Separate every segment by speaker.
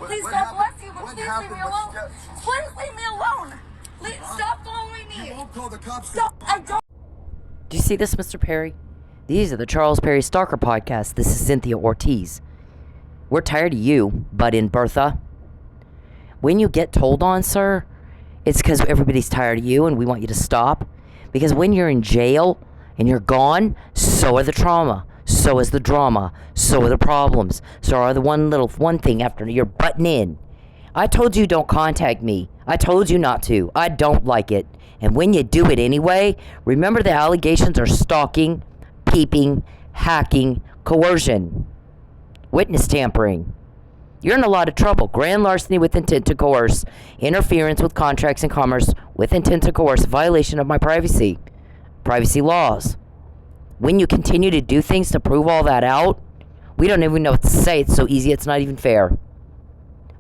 Speaker 1: you. Please, God bless you, but please leave me alone. Please leave me alone. Stop following me.
Speaker 2: You won't call the cops.
Speaker 1: Stop. I don't.
Speaker 3: Do you see this, Mr. Perry? These are the Charles Perry Stalker podcast. This is Cynthia Ortiz. We're tired of you, butt-in Bertha. When you get told on, sir, it's because everybody's tired of you and we want you to stop. Because when you're in jail and you're gone, so are the trauma. So is the drama. So are the problems. So are the one thing after you're butting in. I told you don't contact me. I told you not to. I don't like it. And when you do it anyway, remember the allegations are stalking, peeping, hacking, coercion, witness tampering. You're in a lot of trouble. Grand larceny with intent to coerce, interference with contracts and commerce with intent to coerce, violation of my privacy laws. When you continue to do things to prove all that out, we don't even know what to say. It's so easy, it's not even fair.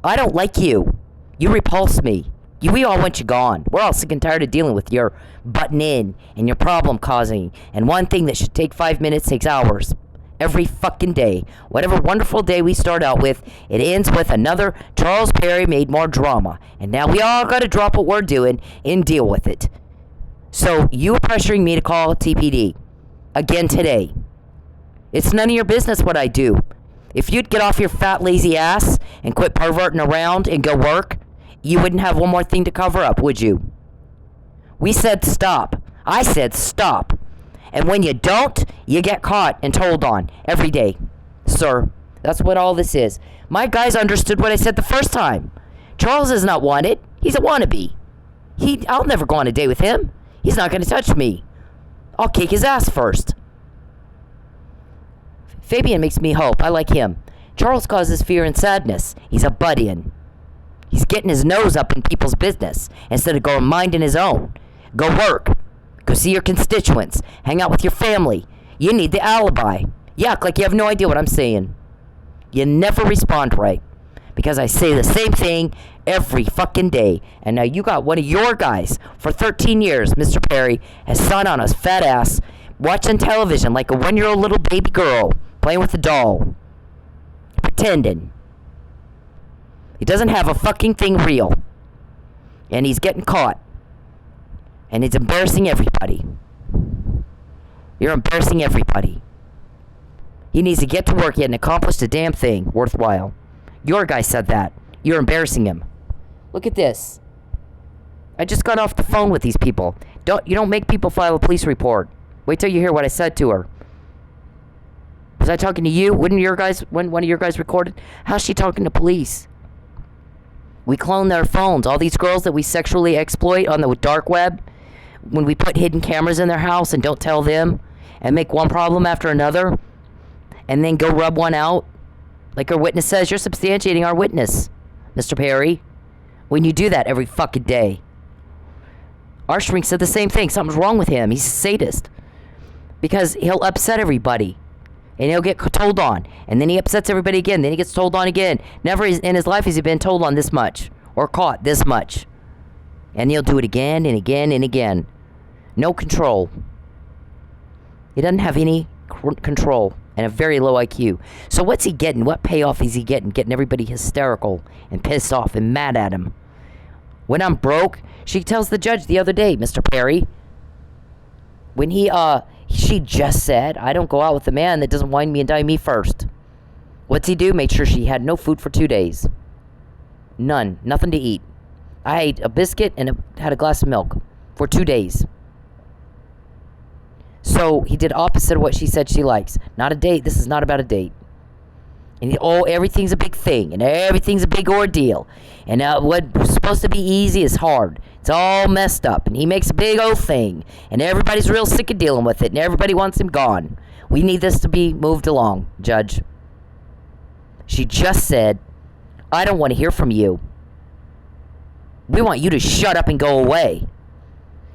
Speaker 3: I don't like you. You repulse me. We all want you gone. We're all sick and tired of dealing with your butting in and your problem causing. And one thing that should take 5 minutes takes hours. Every fucking day. Whatever wonderful day we start out with, it ends with another Charles Perry made more drama. And now we all got to drop what we're doing and deal with it. So you are pressuring me to call TPD again today. It's none of your business what I do. If you'd get off your fat lazy ass and quit perverting around and go work, you wouldn't have one more thing to cover up, would you? We said stop. I said stop. And when you don't, you get caught and told on every day. Sir, that's what all this is. My guys understood what I said the first time. Charles is not wanted. He's a wannabe. I'll never go on a date with him. He's not going to touch me. I'll kick his ass first. Fabian makes me hope. I like him. Charles causes fear and sadness. He's a butt-in. He's getting his nose up in people's business instead of going minding his own. Go work. Go see your constituents. Hang out with your family. You need the alibi. You act like you have no idea what I'm saying. You never respond right. Because I say the same thing every fucking day. And now you got one of your guys for 13 years, Mr. Perry, has sat on his fat ass watching television like a 1-year-old little baby girl playing with a doll. Pretending. He doesn't have a fucking thing real. And he's getting caught. And it's embarrassing everybody. You're embarrassing everybody. He needs to get to work and accomplish the damn thing worthwhile. Your guy said that. You're embarrassing him. Look at this. I just got off the phone with these people. You don't make people file a police report. Wait till you hear what I said to her. Was I talking to you? When one of your guys recorded? How's she talking to police? We clone their phones. All these girls that we sexually exploit on the dark web, when we put hidden cameras in their house and don't tell them, and make one problem after another, and then go rub one out, like our witness says, you're substantiating our witness, Mr. Perry, when you do that every fucking day. Our shrink said the same thing. Something's wrong with him. He's a sadist. Because he'll upset everybody. And he'll get told on. And then he upsets everybody again. Then he gets told on again. Never in his life has he been told on this much. Or caught this much. And he'll do it again and again and again. No control. He doesn't have any control. And a very low IQ. So what's he getting? What payoff is he getting? Getting everybody hysterical and pissed off and mad at him. When I'm broke, she tells the judge the other day, Mr. Perry, when she just said, I don't go out with a man that doesn't wine me and dine me first. What's he do? Made sure she had no food for 2 days. None. Nothing to eat. I ate a biscuit and had a glass of milk for 2 days. So he did opposite of what she said she likes. Not a date. This is not about a date. And everything's a big thing. And everything's a big ordeal. And what's supposed to be easy is hard. It's all messed up. And he makes a big old thing. And everybody's real sick of dealing with it. And everybody wants him gone. We need this to be moved along, Judge. She just said, I don't want to hear from you. We want you to shut up and go away.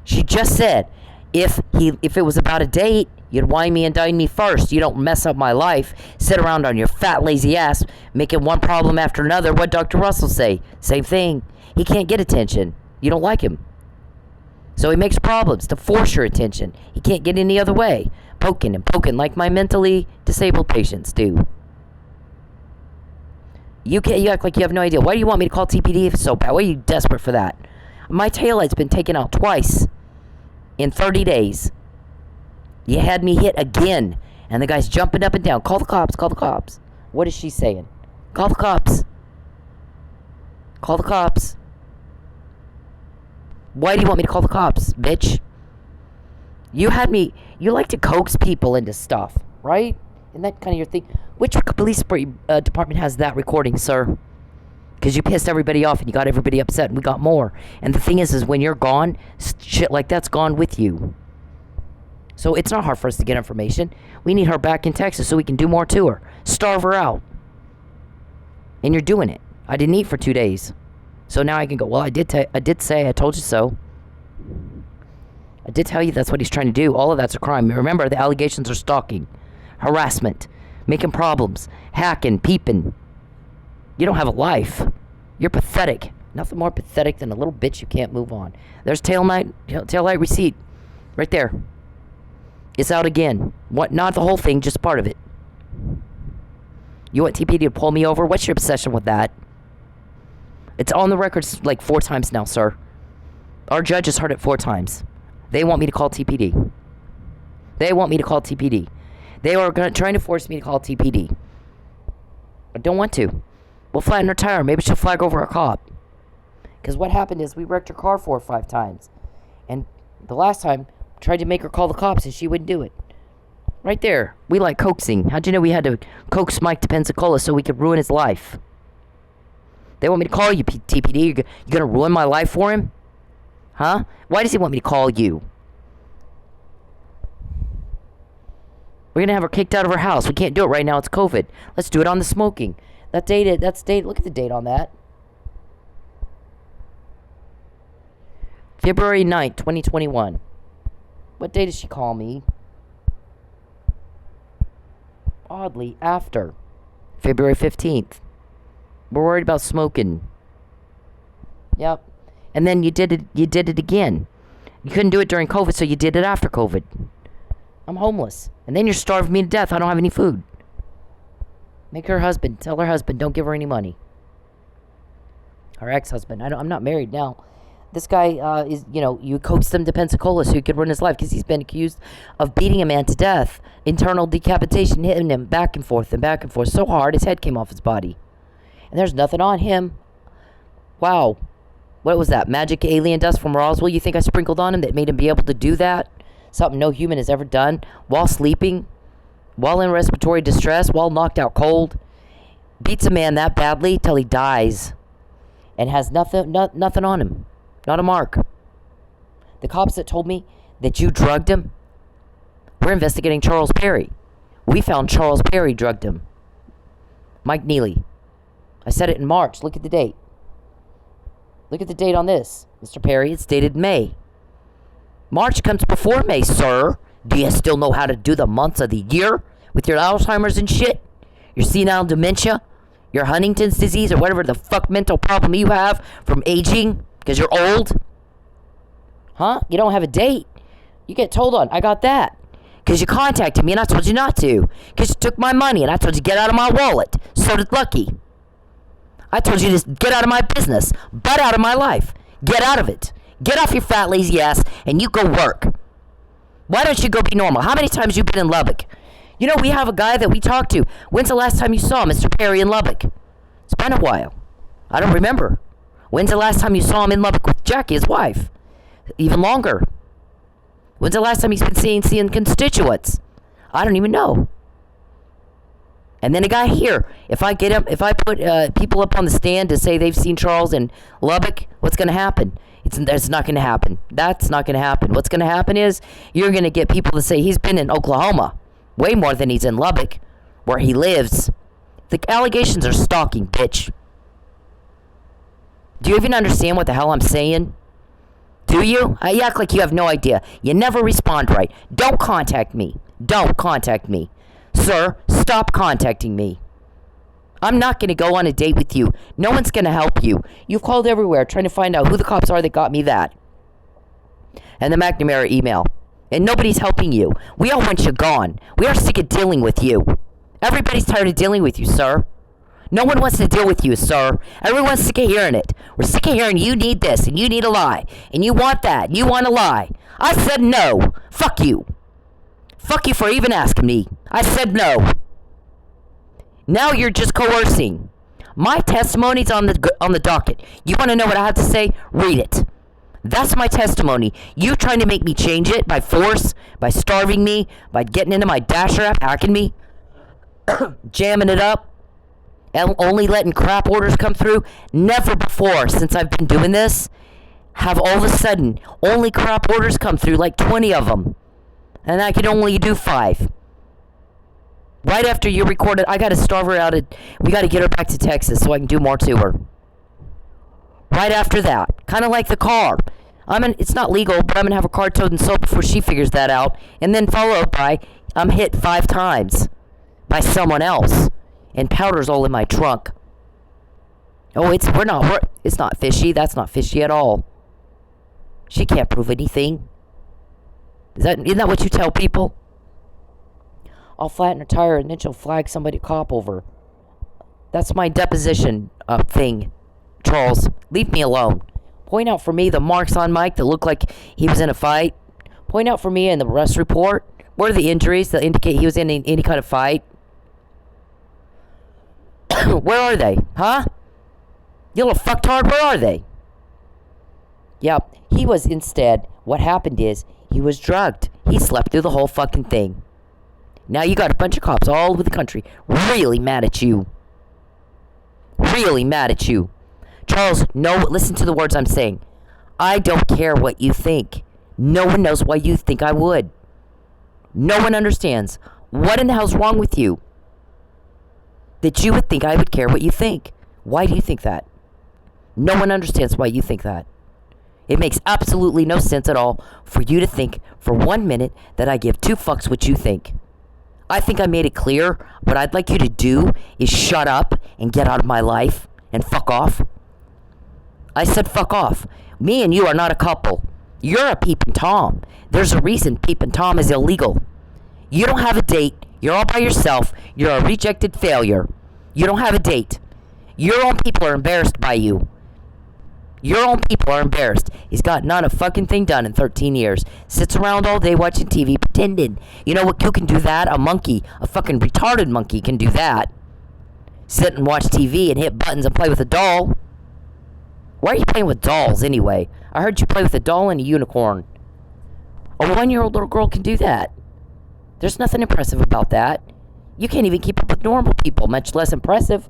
Speaker 3: She just said, if it was about a date, you'd wine me and dine me first. You don't mess up my life. Sit around on your fat, lazy ass, making one problem after another. What'd Dr. Russell say? Same thing. He can't get attention. You don't like him. So he makes problems to force your attention. He can't get any other way. Poking and poking like my mentally disabled patients do. You act like you have no idea. Why do you want me to call TPD if it's so bad? Why are you desperate for that? My taillight's been taken out twice in 30 days. You had me hit again. And the guy's jumping up and down. Call the cops. Call the cops. What is she saying? Call the cops. Call the cops. Why do you want me to call the cops, bitch? You like to coax people into stuff, right? Isn't that kind of your thing? Which police department has that recording, sir? Because you pissed everybody off and you got everybody upset and we got more. And the thing is when you're gone, shit like that's gone with you. So it's not hard for us to get information. We need her back in Texas so we can do more to her. Starve her out. And you're doing it. I didn't eat for 2 days. So now I can go, well, I did say, I told you so. I did tell you that's what he's trying to do. All of that's a crime. Remember, the allegations are stalking, harassment, making problems, hacking, peeping. You don't have a life. You're pathetic. Nothing more pathetic than a little bitch you can't move on. There's tail light receipt. Right there. It's out again. What? Not the whole thing, just part of it. You want TPD to pull me over? What's your obsession with that? It's on the records like 4 times now, sir. Our judge has heard it 4 times. They want me to call TPD. They want me to call TPD. They are trying to force me to call TPD. I don't want to. We'll flatten her tire. Maybe she'll flag over a cop. Because what happened is we wrecked her car 4 or 5 times. And the last time, tried to make her call the cops and she wouldn't do it. Right there. We like coaxing. How'd you know we had to coax Mike to Pensacola so we could ruin his life? They want me to call you, TPD. You're going to ruin my life for him? Huh? Why does he want me to call you? We're going to have her kicked out of her house. We can't do it right now. It's COVID. Let's do it on the smoking. That's date. Look at the date on that. February 9th, 2021. What day did she call me? Oddly, after February 15th. We're worried about smoking. Yep. And then you did it again. You couldn't do it during COVID, so you did it after COVID. I'm homeless. And then you're starving me to death. I don't have any food. Tell her husband, don't give her any money. Her ex-husband. I'm not married now. This guy you coaxed him to Pensacola so he could ruin his life because he's been accused of beating a man to death. Internal decapitation, hitting him back and forth so hard his head came off his body. And there's nothing on him. Wow. What was that? Magic alien dust from Roswell you think I sprinkled on him that made him be able to do that? Something no human has ever done while sleeping, while in respiratory distress, while knocked out cold. Beats a man that badly till he dies and has nothing on him. Not a mark. The cops that told me that you drugged him, we're investigating Charles Perry. We found Charles Perry drugged him. Mike Neely. I said it in March. Look at the date. Look at the date on this, Mr. Perry. It's dated May. March comes before May, sir. Do you still know how to do the months of the year with your Alzheimer's and shit? Your senile dementia? Your Huntington's disease or whatever the fuck mental problem you have from aging because you're old? Huh? You don't have a date. You get told on. I got that. Because you contacted me and I told you not to. Because you took my money and I told you get out of my wallet. So did Lucky. I told you to get out of my business. Butt out of my life. Get out of it. Get off your fat lazy ass and you go work. Why don't you go be normal? How many times you been in Lubbock? You know, we have a guy that we talked to. When's the last time you saw Mr. Perry in Lubbock? It's been a while. I don't remember. When's the last time you saw him in Lubbock with Jackie, his wife? Even longer. When's the last time he's been seeing constituents? I don't even know. And then a guy here, if I put people up on the stand to say they've seen Charles in Lubbock, what's going to happen? It's not going to happen. That's not going to happen. What's going to happen is you're going to get people to say he's been in Oklahoma way more than he's in Lubbock, where he lives. The allegations are stalking, bitch. Do you even understand what the hell I'm saying? Do you? You act like you have no idea. You never respond right. Don't contact me. Don't contact me. Sir, stop contacting me. I'm not going to go on a date with you. No one's going to help you. You've called everywhere trying to find out who the cops are that got me that. And the McNamara email. And nobody's helping you. We all want you gone. We are sick of dealing with you. Everybody's tired of dealing with you, sir. No one wants to deal with you, sir. Everyone's sick of hearing it. We're sick of hearing you need this, and you need a lie, and you want that, and you want a lie. I said no. Fuck you. Fuck you for even asking me. I said no. Now you're just coercing. My testimony's on the docket. You want to know what I have to say? Read it. That's my testimony. You trying to make me change it by force, by starving me, by getting into my Dasher app, hacking me, jamming it up, and only letting crap orders come through. Never before, since I've been doing this, have all of a sudden only crap orders come through, like 20 of them. And I can only do 5. Right after you recorded, I got to starve her out. We got to get her back to Texas so I can do more to her. Right after that. Kind of like the car. It's not legal, but I'm going to have a car towed and sold before she figures that out. And then followed by, I'm hit 5 times by someone else. And powder's all in my trunk. Oh, it's not fishy. That's not fishy at all. She can't prove anything. Isn't that what you tell people? I'll flatten her tire and then she'll flag somebody cop over. That's my deposition thing. Charles, leave me alone. Point out for me the marks on Mike that look like he was in a fight. Point out for me in the arrest report where are the injuries that indicate he was in any kind of fight. Where are they? Huh? You little fucktard, where are they? Yep, he was instead. What happened is he was drugged. He slept through the whole fucking thing. Now you got a bunch of cops all over the country really mad at you. Really mad at you. Charles, no, listen to the words I'm saying. I don't care what you think. No one knows why you think I would. No one understands. What in the hell's wrong with you? That you would think I would care what you think. Why do you think that? No one understands why you think that. It makes absolutely no sense at all for you to think for 1 minute that I give 2 fucks what you think. I think I made it clear. What I'd like you to do is shut up and get out of my life and fuck off. I said fuck off. Me and you are not a couple. You're a Peeping Tom. There's a reason Peeping Tom is illegal. You don't have a date. You're all by yourself. You're a rejected failure. You don't have a date. Your own people are embarrassed by you. Your own people are embarrassed. He's got not a fucking thing done in 13 years. Sits around all day watching TV, pretending. You know what? Who can do that? A monkey. A fucking retarded monkey can do that. Sit and watch TV and hit buttons and play with a doll. Why are you playing with dolls anyway? I heard you play with a doll and a unicorn. A 1-year-old little girl can do that. There's nothing impressive about that. You can't even keep up with normal people, much less impressive.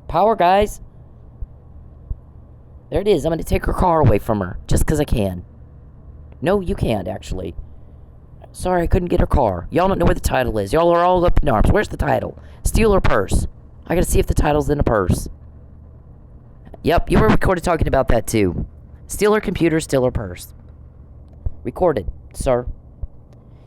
Speaker 3: Power, guys. There it is. I'm going to take her car away from her just because I can. No, you can't, actually. Sorry, I couldn't get her car. Y'all don't know where the title is. Y'all are all up in arms. Where's the title? Steal her purse. I got to see if the title's in the purse. Yep, you were recorded talking about that, too. Steal her computer, steal her purse. Recorded, sir.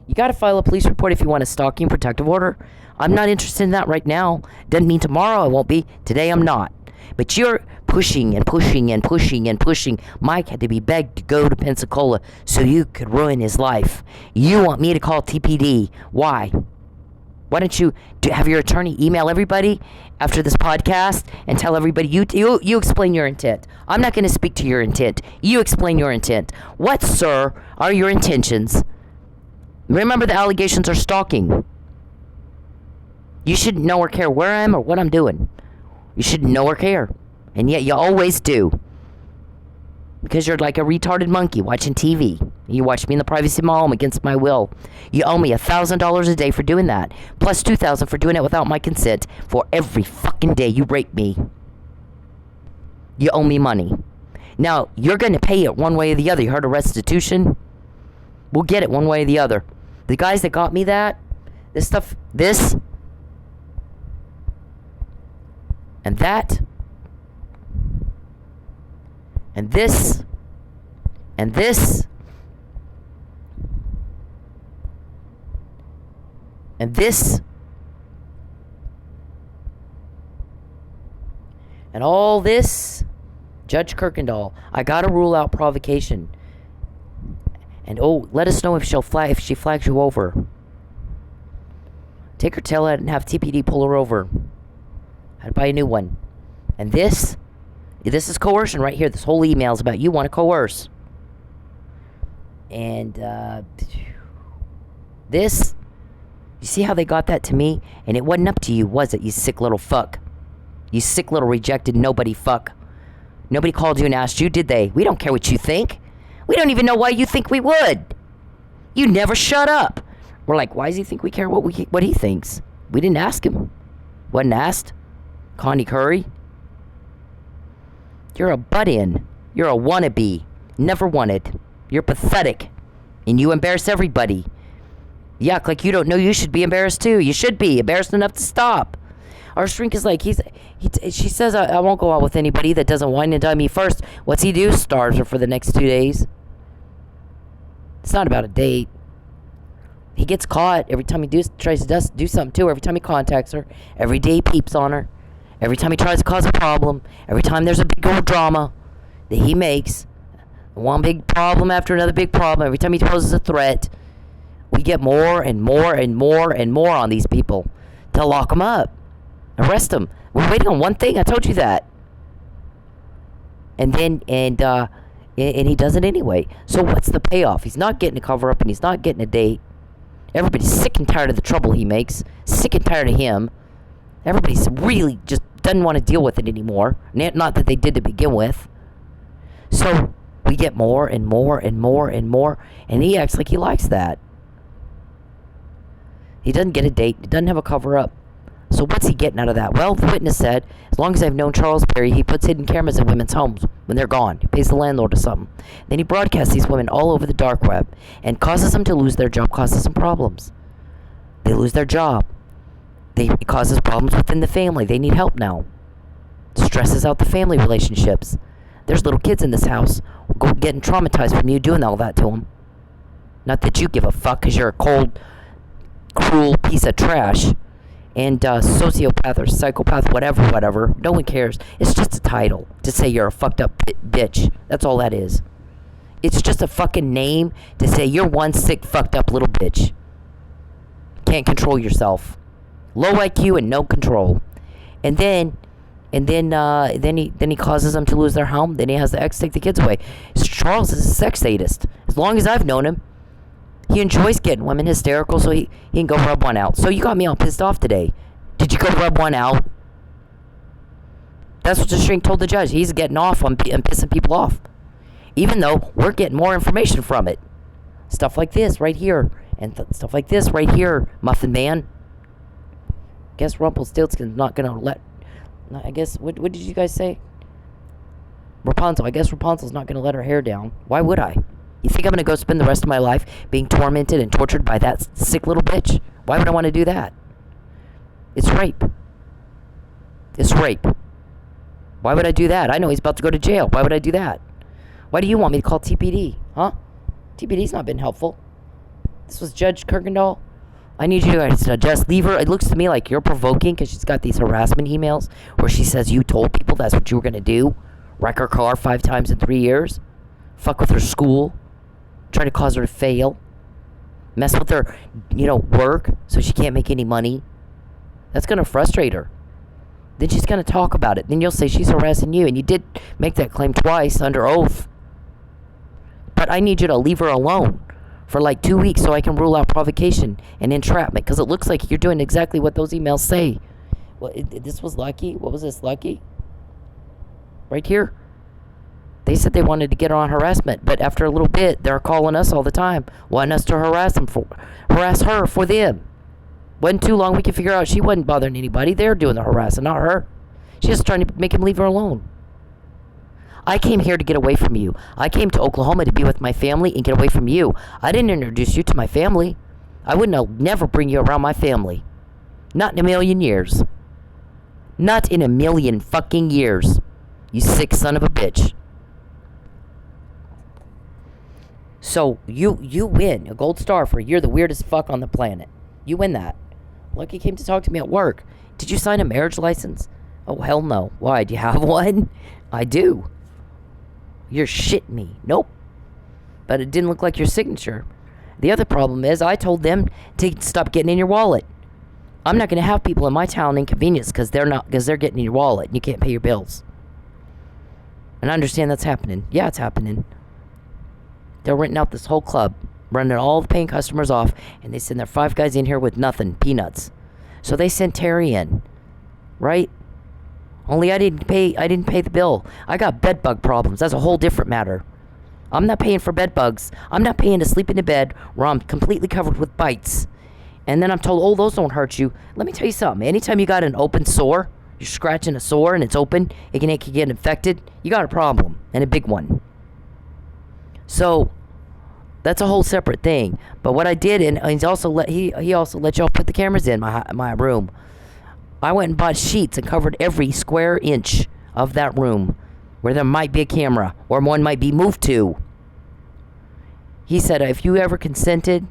Speaker 3: You got to file a police report if you want a stalking protective order. I'm not interested in that right now. Doesn't mean tomorrow I won't be. Today I'm not. But you're pushing and pushing and pushing and pushing. Mike had to be begged to go to Pensacola so you could ruin his life. You want me to call TPD. Why? Why don't you have your attorney email everybody after this podcast and tell everybody, you explain your intent. I'm not going to speak to your intent. You explain your intent. What, sir, are your intentions? Remember, the allegations are stalking. You shouldn't know or care where I am or what I'm doing. You shouldn't know or care. And yet you always do. Because you're like a retarded monkey watching TV. You watch me in the privacy of my home against my will. You owe me $1,000 a day for doing that. Plus $2,000 for doing it without my consent. For every fucking day you rape me. You owe me money. Now, you're going to pay it one way or the other. You heard of restitution? We'll get it one way or the other. The guys that got me that, this stuff, this, and that, and this, and this, and this, and all this, Judge Kirkendall, I gotta rule out provocation. And oh, let us know if she flags you over. Take her tail out and have TPD pull her over. I'd buy a new one. And this is coercion right here. This whole email is about you want to coerce. And this, you see how they got that to me? And it wasn't up to you, was it, you sick little fuck? You sick little rejected nobody fuck. Nobody called you and asked you, did they? We don't care what you think. We don't even know why you think we would. You never shut up. We're like, why does he think we care what he thinks? We didn't ask him. Wasn't asked. Connie Curry. You're a butt-in. You're a wannabe. Never wanted. You're pathetic. And you embarrass everybody. You act like you don't know you should be embarrassed too. You should be. Embarrassed enough to stop. Our shrink is like, she says, I won't go out with anybody that doesn't wine and dine me first. What's he do? Starves her for the next 2 days. It's not about a date. He gets caught every time he tries to do something to her. Every time he contacts her. Every day he peeps on her. Every time he tries to cause a problem. Every time there's a big old drama that he makes. One big problem after another big problem. Every time he poses a threat. We get more and more and more and more on these people to lock them up. Arrest them. We're waiting on one thing. I told you that. And he does it anyway. So what's the payoff? He's not getting a cover up and he's not getting a date. Everybody's sick and tired of the trouble he makes. Sick and tired of him. Everybody's really just doesn't want to deal with it anymore. Not that they did to begin with. So we get more and more and more and more. And he acts like he likes that. He doesn't get a date. He doesn't have a cover up. So what's he getting out of that? Well, the witness said, as long as I've known Charles Berry, he puts hidden cameras in women's homes when they're gone. He pays the landlord or something. Then he broadcasts these women all over the dark web and causes them to lose their job, causes them problems. They lose their job. It causes problems within the family. They need help now. Stresses out the family relationships. There's little kids in this house getting traumatized from you doing all that to them. Not that you give a fuck because you're a cold, cruel piece of trash. And sociopath or psychopath, whatever. No one cares. It's just a title to say you're a fucked up bitch. That's all that is. It's just a fucking name to say you're one sick, fucked up little bitch. Can't control yourself. Low IQ and no control. And then he causes them to lose their home. Then he has the ex take the kids away. Charles is a sex sadist. As long as I've known him. He enjoys getting women hysterical so he can go rub one out. So you got me all pissed off today. Did you go rub one out? That's what the shrink told the judge. He's getting off on and pissing people off. Even though we're getting more information from it. Stuff like this right here. And stuff like this right here, Muffin Man. Guess Rumpelstiltskin's not going to let... I guess, what did you guys say? Rapunzel. I guess Rapunzel's not going to let her hair down. Why would I? You think I'm going to go spend the rest of my life being tormented and tortured by that sick little bitch? Why would I want to do that? It's rape. It's rape. Why would I do that? I know he's about to go to jail. Why would I do that? Why do you want me to call TPD? Huh? TPD's not been helpful. This was Judge Kirkendall. I need you guys to just leave her. It looks to me like you're provoking because she's got these harassment emails where she says you told people that's what you were going to do. Wreck her car 5 times in 3 years. Fuck with her school. Try to cause her to fail. Mess with her, work so she can't make any money. That's going to frustrate her. Then she's going to talk about it. Then you'll say she's harassing you. And you did make that claim twice under oath. But I need you to leave her alone for like 2 weeks so I can rule out provocation and entrapment. Because it looks like you're doing exactly what those emails say. Well, this was Lucky. What was this, Lucky? Right here. They said they wanted to get her on harassment, but after a little bit, they're calling us all the time, wanting us to harass her for them. Wasn't too long, we could figure out she wasn't bothering anybody. They're doing the harassing, not her. She's just trying to make him leave her alone. I came here to get away from you. I came to Oklahoma to be with my family and get away from you. I didn't introduce you to my family. I wouldn't never bring you around my family. Not in a million years. Not in a million fucking years. You sick son of a bitch. So, you win a gold star for you're the weirdest fuck on the planet. You win that. Lucky came to talk to me at work. Did you sign a marriage license? Oh, hell no. Why, do you have one? I do. You're shitting me. Nope. But it didn't look like your signature. The other problem is I told them to stop getting in your wallet. I'm not going to have people in my town inconvenienced because they're getting in your wallet and you can't pay your bills. And I understand that's happening. Yeah, it's happening. They're renting out this whole club, running all the paying customers off, and they send their 5 guys in here with nothing, peanuts. So they sent Terry in, right? Only I didn't pay the bill. I got bed bug problems. That's a whole different matter. I'm not paying for bed bugs. I'm not paying to sleep in a bed where I'm completely covered with bites. And then I'm told, oh, those don't hurt you. Let me tell you something. Anytime you got an open sore, you're scratching a sore and it's open, it can get infected, you got a problem, and a big one. So that's a whole separate thing. But what I did, and he also let y'all put the cameras in my room. I went and bought sheets and covered every square inch of that room where there might be a camera or one might be moved to. He said, if you ever consented,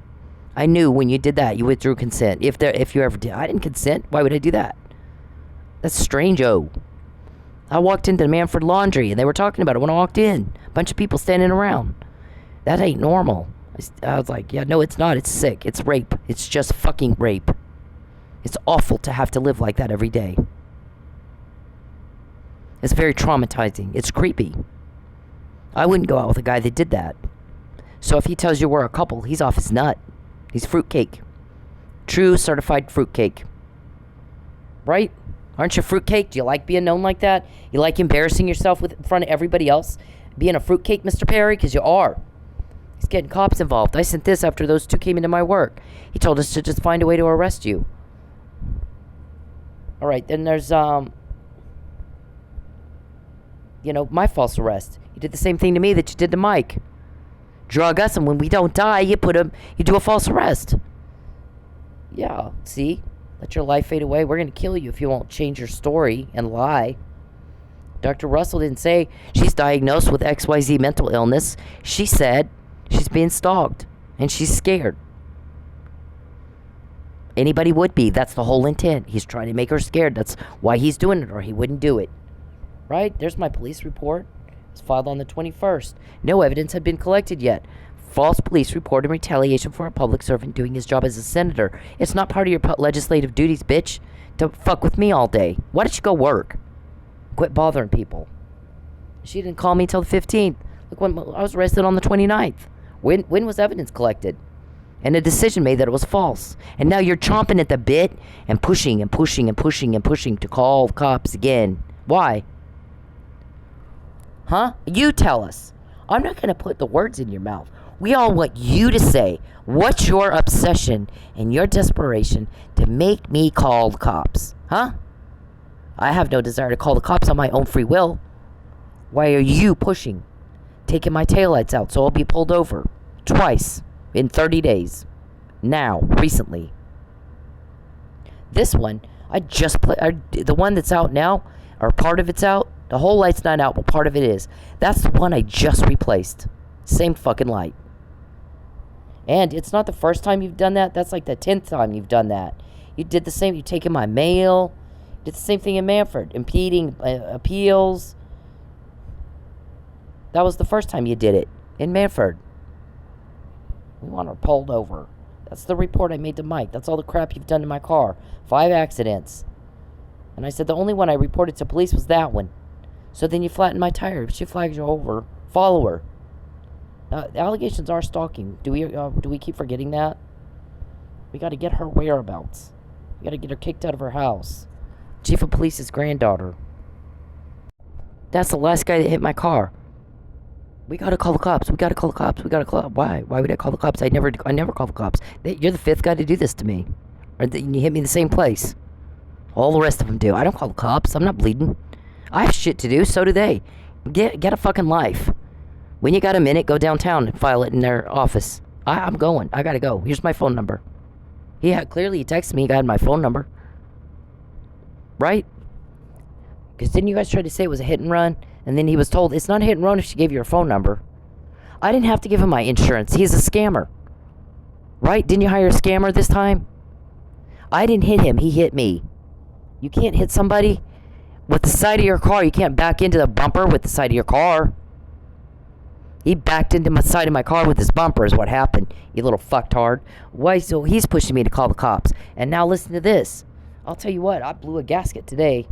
Speaker 3: I knew when you did that, you withdrew consent. If you ever did. I didn't consent. Why would I do that? That's strange-o. I walked into Manfred Laundry, and they were talking about it when I walked in. A bunch of people standing around. That ain't normal. I was like, yeah, no, it's not. It's sick. It's rape. It's just fucking rape. It's awful to have to live like that every day. It's very traumatizing. It's creepy. I wouldn't go out with a guy that did that. So if he tells you we're a couple, he's off his nut. He's fruitcake. True certified fruitcake. Right? Aren't you fruitcake? Do you like being known like that? You like embarrassing yourself in front of everybody else? Being a fruitcake, Mr. Perry? Because you are. He's getting cops involved. I sent this after those 2 came into my work. He told us to just find a way to arrest you. All right, then there's, my false arrest. You did the same thing to me that you did to Mike. Drug us, and when we don't die, you do a false arrest. Yeah, see? Let your life fade away. We're going to kill you if you won't change your story and lie. Dr. Russell didn't say she's diagnosed with XYZ mental illness. She said she's being stalked, and she's scared. Anybody would be. That's the whole intent. He's trying to make her scared. That's why he's doing it, or he wouldn't do it. Right? There's my police report. It's filed on the 21st. No evidence had been collected yet. False police report in retaliation for a public servant doing his job as a senator. It's not part of your legislative duties, bitch, to fuck with me all day. Why don't you go work? Quit bothering people. She didn't call me till the 15th. Look, when I was arrested on the 29th. When was evidence collected? And a decision made that it was false. And now you're chomping at the bit and pushing and pushing and pushing and pushing to call the cops again. Why? Huh? You tell us. I'm not going to put the words in your mouth. We all want you to say what's your obsession and your desperation to make me call the cops. Huh? I have no desire to call the cops on my own free will. Why are you pushing? Taking my taillights out so I'll be pulled over. Twice. In 30 days. Now. Recently. This one, the one that's out now, or part of it's out. The whole light's not out, but part of it is. That's the one I just replaced. Same fucking light. And it's not the first time you've done that. That's like the 10th time you've done that. You did the same. You taken my mail. Did the same thing in Manfred. Impeding appeals. That was the first time you did it. In Manfred. We want her pulled over. That's the report I made to Mike. That's all the crap you've done to my car. 5 accidents. And I said the only one I reported to police was that one. So then you flattened my tire. If she flags you over, follow her. The allegations are stalking. Do we keep forgetting that? We got to get her whereabouts. We got to get her kicked out of her house. Chief of Police's granddaughter. That's the last guy that hit my car. We got to call the cops. We got to call the cops. We got to call. Why? Why would I call the cops? I never call the cops. You're the 5th guy to do this to me. Or you hit me in the same place. All the rest of them do. I don't call the cops. I'm not bleeding. I have shit to do. So do they. Get a fucking life. When you got a minute, go downtown and file it in their office. I'm going. I gotta go. Here's my phone number. Clearly he texted me. He got my phone number. Right? Because didn't you guys try to say it was a hit and run? And then he was told, it's not a hit and run if she gave you her phone number. I didn't have to give him my insurance. He's a scammer. Right? Didn't you hire a scammer this time? I didn't hit him. He hit me. You can't hit somebody with the side of your car. You can't back into the bumper with the side of your car. He backed into my side of my car with his bumper is what happened, you little fucktard. Why? So he's pushing me to call the cops. And now listen to this. I'll tell you what, I blew a gasket today.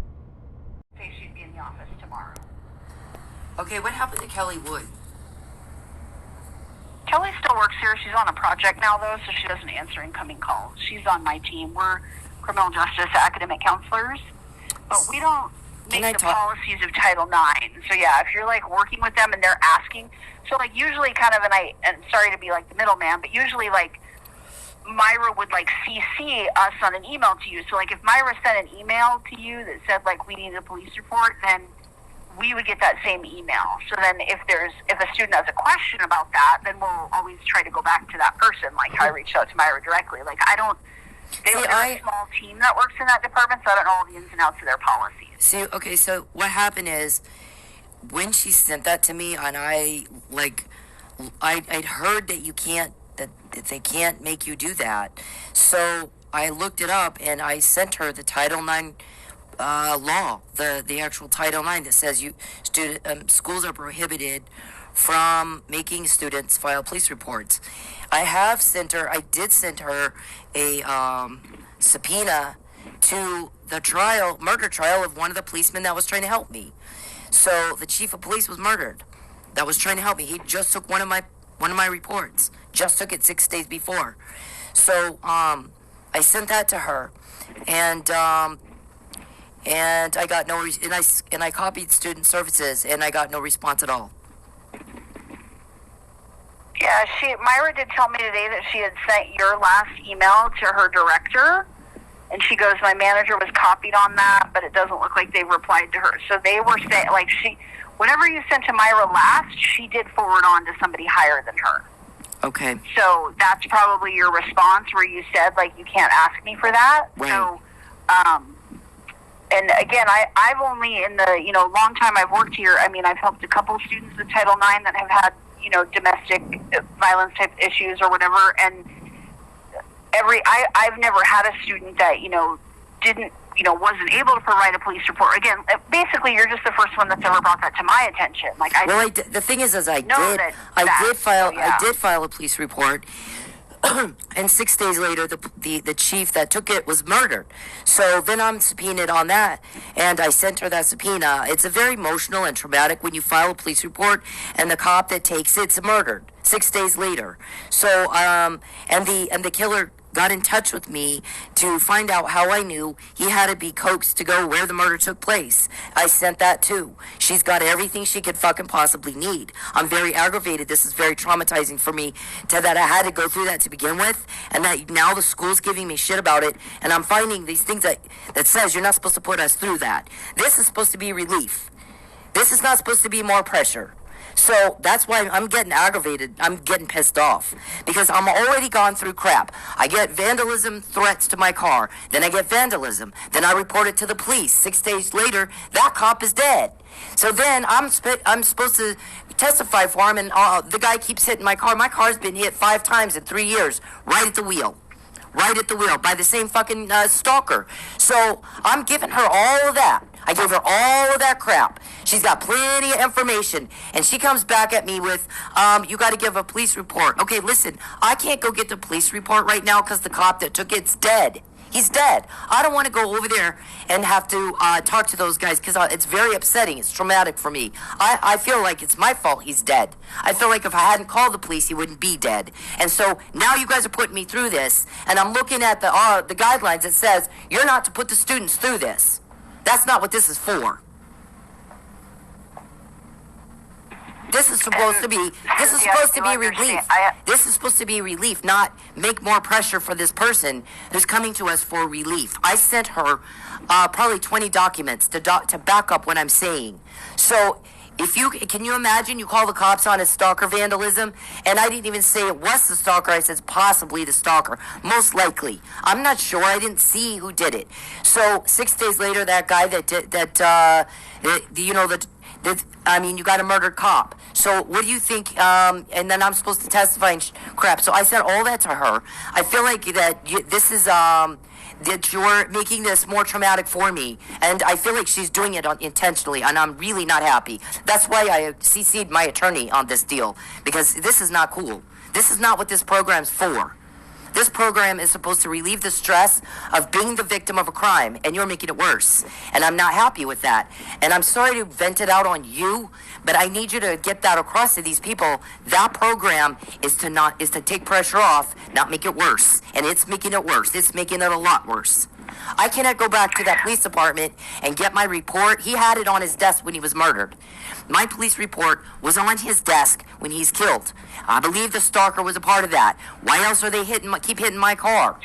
Speaker 1: Say she'd be in the office tomorrow.
Speaker 3: Okay, what happened to Kelly Wood?
Speaker 1: Kelly still works here. She's on a project now, though, so she doesn't answer incoming calls. She's on my team. We're criminal justice academic counselors, but we don't make the policies of Title IX. So, yeah, if you're, like, working with them and they're asking, so, like, usually kind of, and sorry to be, like, the middleman, but usually, like, Myra would, like, CC us on an email to you. So, like, if Myra sent an email to you that said, like, we need a police report, then we would get that same email. So then if a student has a question about that, then we'll always try to go back to that person, like how I reached out to Myra directly. Like, there's a small team that works in that department, so I don't know all the ins and outs of their policies.
Speaker 3: See, okay, so what happened is, when she sent that to me, and I'd heard that that they can't make you do that. So I looked it up, and I sent her the Title IX law, the actual Title IX that says schools are prohibited from making students file police reports. I did send her a subpoena to the murder trial of one of the policemen that was trying to help me. So the chief of police was murdered. That was trying to help me. He just took one of my reports. Just took it 6 days before. So I sent that to her, and I got no and I copied student services, and I got no response at all.
Speaker 1: Yeah, Myra did tell me today that she had sent your last email to her director, and she goes, my manager was copied on that, but it doesn't look like they replied to her. So they were saying, like, whatever you sent to Myra last, she did forward on to somebody higher than her.
Speaker 3: Okay.
Speaker 1: So that's probably your response where you said, like, you can't ask me for that.
Speaker 3: Right.
Speaker 1: So, and again, I've only, in the, long time I've worked here, I mean, I've helped a couple of students with Title IX that have had, domestic violence type issues or whatever, and I've never had a student that, didn't, wasn't able to provide a police report. Again, basically, you're just the first one that's ever brought that to my attention. Like,
Speaker 3: the thing is I did file a police report. And 6 days later, the chief that took it was murdered. So then I'm subpoenaed on that, and I sent her that subpoena. It's a very emotional and traumatic when you file a police report, and the cop that takes it's murdered 6 days later. So and the killer got in touch with me to find out how I knew he had to be coaxed to go where the murder took place. I sent that too. She's got everything she could fucking possibly need. I'm very aggravated. This is very traumatizing for me that I had to go through that to begin with, and that now the school's giving me shit about it, and I'm finding these things that says you're not supposed to put us through that. This is supposed to be relief. This is not supposed to be more pressure. So that's why I'm getting aggravated. I'm getting pissed off because I'm already gone through crap. I get vandalism threats to my car. Then I get vandalism. Then I report it to the police. 6 days later, that cop is dead. So then I'm supposed to testify for him, and the guy keeps hitting my car. My car's been hit 5 times in 3 years, right at the wheel. Right at the wheel by the same fucking stalker. So I'm giving her all of that. I gave her all of that crap. She's got plenty of information, and she comes back at me with, you got to give a police report. Okay, listen, I can't go get the police report right now because the cop that took it's dead. He's dead. I don't want to go over there and have to talk to those guys because it's very upsetting. It's traumatic for me. I feel like it's my fault he's dead. I feel like if I hadn't called the police, he wouldn't be dead. And so now you guys are putting me through this, and I'm looking at the guidelines that says you're not to put the students through this. That's not what this is for. This is supposed to be relief. This is supposed to be relief, not make more pressure for this person who's coming to us for relief. I sent her probably 20 documents to back up what I'm saying. So can you imagine you call the cops on a stalker vandalism, and I didn't even say it was the stalker. I said possibly the stalker, most likely. I'm not sure. I didn't see who did it. So 6 days later, that guy you got a murdered cop. So what do you think? And then I'm supposed to testify and crap. So I said all that to her. I feel like that that you're making this more traumatic for me. And I feel like she's doing it intentionally, and I'm really not happy. That's why I CC'd my attorney on this deal, because this is not cool. This is not what this program's for. This program is supposed to relieve the stress of being the victim of a crime, and you're making it worse. And I'm not happy with that. And I'm sorry to vent it out on you, but I need you to get that across to these people. That program is to take pressure off, not make it worse. And it's making it worse. It's making it a lot worse. I cannot go back to that police department and get my report. He had it on his desk when he was murdered. My police report was on his desk when he's killed. I believe the stalker was a part of that. Why else are they keep hitting my car?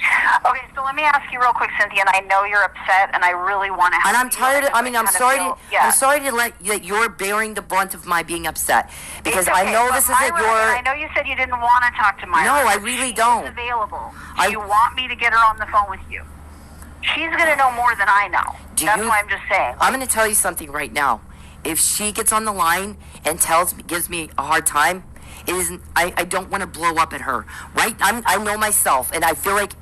Speaker 1: Okay, so let me ask you real quick, Cynthia, and I know you're upset, and I really want to help
Speaker 3: and I'm tired. I'm sorry.
Speaker 1: Yeah.
Speaker 3: I'm sorry to that you're bearing the brunt of my being upset, because
Speaker 1: okay,
Speaker 3: I know this isn't your.
Speaker 1: I know you said you didn't want to talk to Myra.
Speaker 3: No, I really don't.
Speaker 1: She's available. Do you want me to get her on the phone with you? She's going to know more than I know. That's why I'm just saying.
Speaker 3: I'm going to tell you something right now. If she gets on the line and gives me a hard time, it isn't. I don't want to blow up at her. Right? I know myself, and I feel like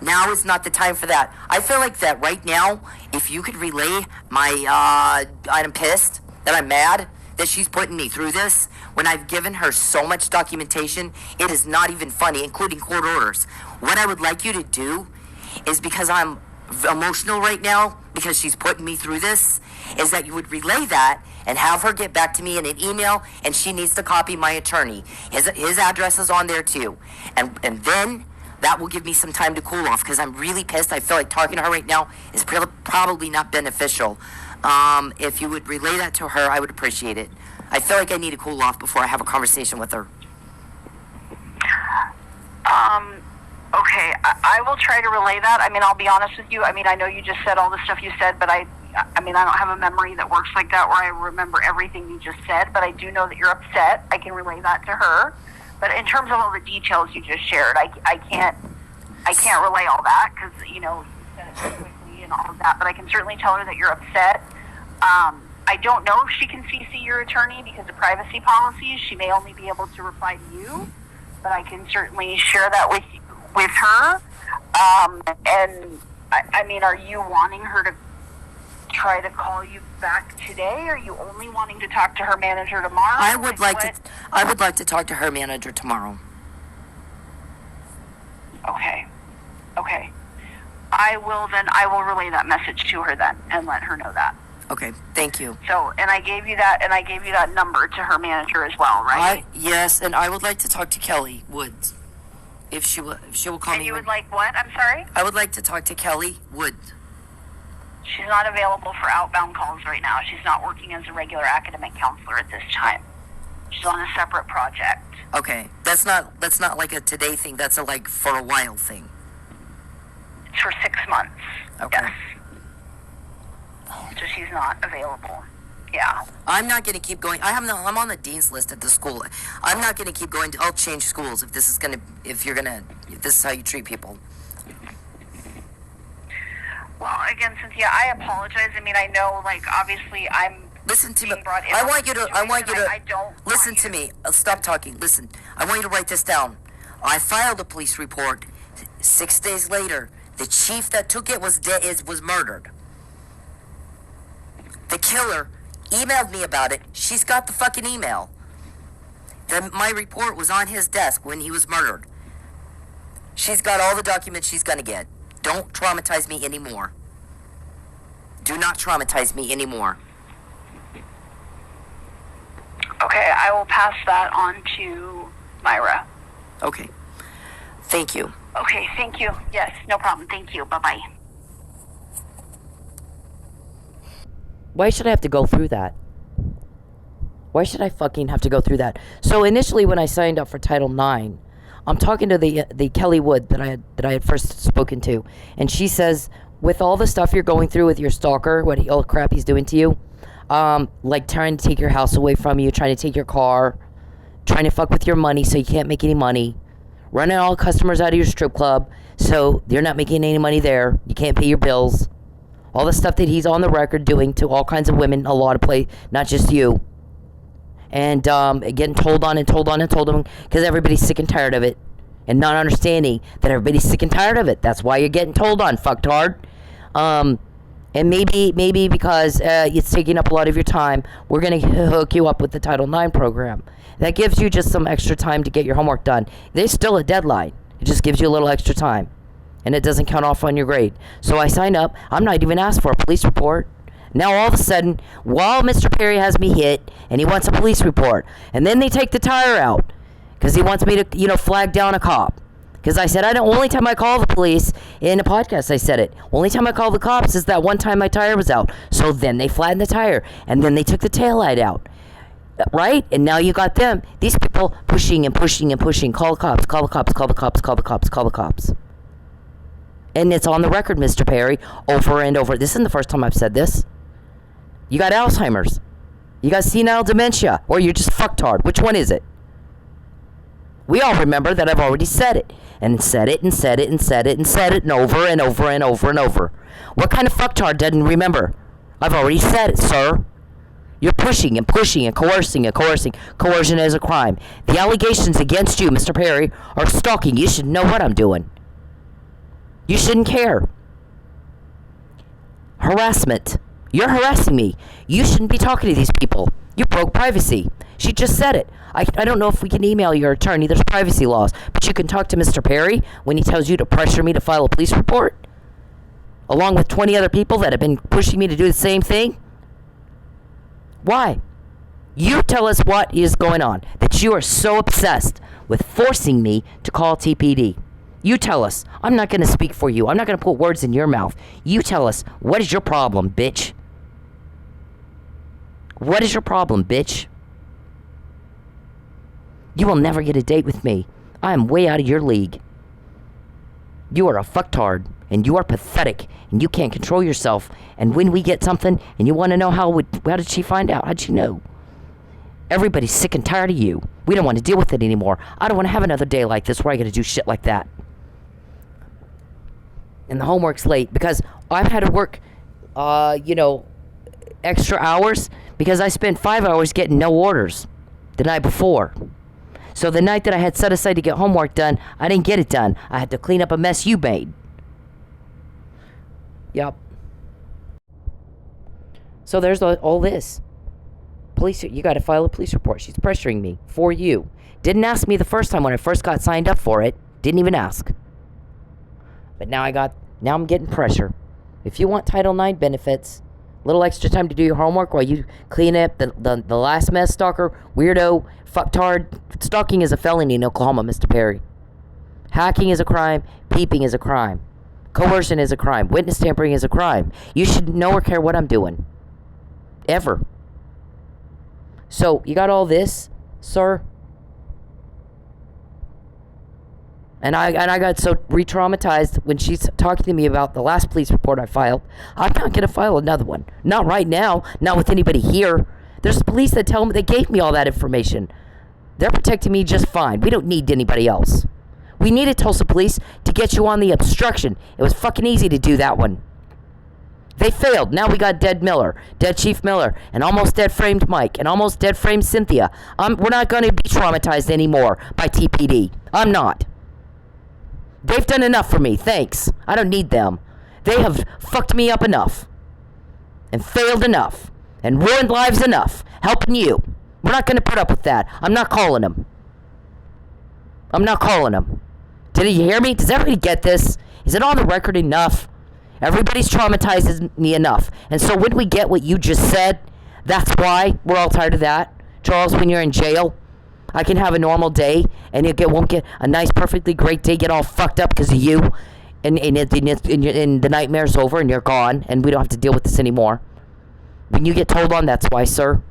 Speaker 3: now is not the time for that. I feel like that right now. If you could relay my, I'm pissed, that I'm mad that she's putting me through this when I've given her so much documentation. It is not even funny, including court orders. What I would like you to do is, because I'm emotional right now because she's putting me through this, is that you would relay that and have her get back to me in an email, and she needs to copy my attorney. His address is on there too. And then that will give me some time to cool off, because I'm really pissed. I feel like talking to her right now is probably not beneficial. If you would relay that to her, I would appreciate it. I feel like I need to cool off before I have a conversation with her.
Speaker 1: Okay, I will try to relay that. I mean, I'll be honest with you. I mean, I know you just said all the stuff you said, but I mean, I don't have a memory that works like that where I remember everything you just said, but I do know that you're upset. I can relay that to her. But in terms of all the details you just shared, I can't relay all that because, you know, you said it so quickly and all of that, but I can certainly tell her that you're upset. I don't know if she can CC your attorney because of privacy policies. She may only be able to reply to you, but I can certainly share that with her. And I mean, are you wanting her to try to call you back today? Or are you only wanting to talk to her manager tomorrow?
Speaker 3: I would like to talk to her manager tomorrow.
Speaker 1: Okay. I will relay that message to her then and let her know that.
Speaker 3: Okay, thank you.
Speaker 1: So, and I gave you that number to her manager as well, right?
Speaker 3: Yes, and I would like to talk to Kelly Woods. If she will call me.
Speaker 1: And you would like what? I'm sorry?
Speaker 3: I would like to talk to Kelly Woods.
Speaker 1: She's not available for outbound calls right now. She's not working as a regular academic counselor at this time. She's on a separate project.
Speaker 3: Okay, that's not like a today thing. That's a like for a while thing.
Speaker 1: It's for 6 months.
Speaker 3: Okay.
Speaker 1: Yes. So she's not available. Yeah.
Speaker 3: I'm not going to keep going. I'm on the dean's list at the school. I'm not going to keep going. I'll change schools if this is how you treat people.
Speaker 1: Well, again, Cynthia, I apologize. I mean, I know, like, obviously, I'm.
Speaker 3: Listen to me.
Speaker 1: I want you to.
Speaker 3: Listen to me. Stop talking. Listen. I want you to write this down. I filed a police report. 6 days later, the chief that took it was murdered. The killer emailed me about it. She's got the fucking email. My report was on his desk when he was murdered. She's got all the documents she's gonna get. Don't traumatize me anymore. Do not traumatize me anymore.
Speaker 1: Okay, I will pass that on to Myra.
Speaker 3: Okay. Thank you.
Speaker 1: Okay, thank you. Yes, no problem. Thank you. Bye-bye.
Speaker 3: Why should I have to go through that? Why should I fucking have to go through that? So initially when I signed up for Title IX, I'm talking to the Kelly Wood that I had first spoken to, and she says, with all the stuff you're going through with your stalker, all the crap he's doing to you, like trying to take your house away from you, trying to take your car, trying to fuck with your money so you can't make any money, running all customers out of your strip club so you're not making any money there, you can't pay your bills, all the stuff that he's on the record doing to all kinds of women, a lot of not just you. And getting told on because everybody's sick and tired of it. and not understanding that everybody's sick and tired of it. That's why you're getting told on, fucktard. And maybe because it's taking up a lot of your time, we're going to hook you up with the Title IX program. That gives you just some extra time to get your homework done. There's still a deadline. It just gives you a little extra time. And it doesn't count off on your grade. So I signed up. I'm not even asked for a police report. Now all of a sudden, while Mr. Perry has me hit, and he wants a police report, and then they take the tire out, because he wants me to, flag down a cop. Because I said, only time I call the police, in a podcast I said it, only time I call the cops is that one time my tire was out. So then they flattened the tire, and then they took the taillight out. Right? And now you got them, these people pushing and pushing and pushing. Call the cops, call the cops, call the cops, call the cops, call the cops. And it's on the record, Mr. Perry, over and over. This isn't the first time I've said this. You got Alzheimer's. You got senile dementia. Or you're just fucktard. Which one is it? We all remember that I've already said it. And said it and said it and said it and said it and over and over and over and over. What kind of fucktard doesn't remember? I've already said it, sir. You're pushing and pushing and coercing and coercing. Coercion is a crime. The allegations against you, Mr. Perry, are stalking. You should know what I'm doing. You shouldn't care. Harassment. You're harassing me. You shouldn't be talking to these people. You broke privacy. She just said it. I don't know if we can email your attorney. There's privacy laws. But you can talk to Mr. Perry when he tells you to pressure me to file a police report, along with 20 other people that have been pushing me to do the same thing. Why? You tell us what is going on, that you are so obsessed with forcing me to call TPD. You tell us. I'm not going to speak for you. I'm not going to put words in your mouth. You tell us, what is your problem, bitch? What is your problem, bitch? You will never get a date with me. I am way out of your league. You are a fucktard, and you are pathetic, and you can't control yourself. And when we get something, and you want to know how did she find out? How'd she know? Everybody's sick and tired of you. We don't want to deal with it anymore. I don't want to have another day like this where I got to do shit like that. And the homework's late because I've had to work, extra hours because I spent 5 hours getting no orders the night before. So the night that I had set aside to get homework done, I didn't get it done. I had to clean up a mess you made. Yep. So there's all this. Police, you got to file a police report. She's pressuring me for you. Didn't ask me the first time when I first got signed up for it. Didn't even ask. But now I'm getting pressure. If you want Title IX benefits, a little extra time to do your homework while you clean up the last mess, stalker, weirdo, fucktard. Stalking is a felony in Oklahoma, Mr. Perry. Hacking is a crime. Peeping is a crime. Coercion is a crime. Witness tampering is a crime. You should know or care what I'm doing. Ever. So, you got all this, sir? And I got so re-traumatized when she's talking to me about the last police report I filed. I'm not going to file another one. Not right now. Not with anybody here. There's police that tell me they gave me all that information. They're protecting me just fine. We don't need anybody else. We needed Tulsa police to get you on the obstruction. It was fucking easy to do that one. They failed. Now we got dead Miller, dead Chief Miller, and almost dead framed Mike, and almost dead framed Cynthia. We're not going to be traumatized anymore by TPD. I'm not. They've done enough for me, thanks. I don't need them. They have fucked me up enough. And failed enough. And ruined lives enough. Helping you. We're not going to put up with that. I'm not calling them. I'm not calling them. Did you hear me? Does everybody get this? Is it on the record enough? Everybody's traumatized me enough. And so when we get what you just said, that's why we're all tired of that. Charles, when you're in jail, I can have a normal day, and it won't get a nice, perfectly great day, get all fucked up because of you, and the nightmare's over, and you're gone, and we don't have to deal with this anymore. When you get told on, that's why, sir.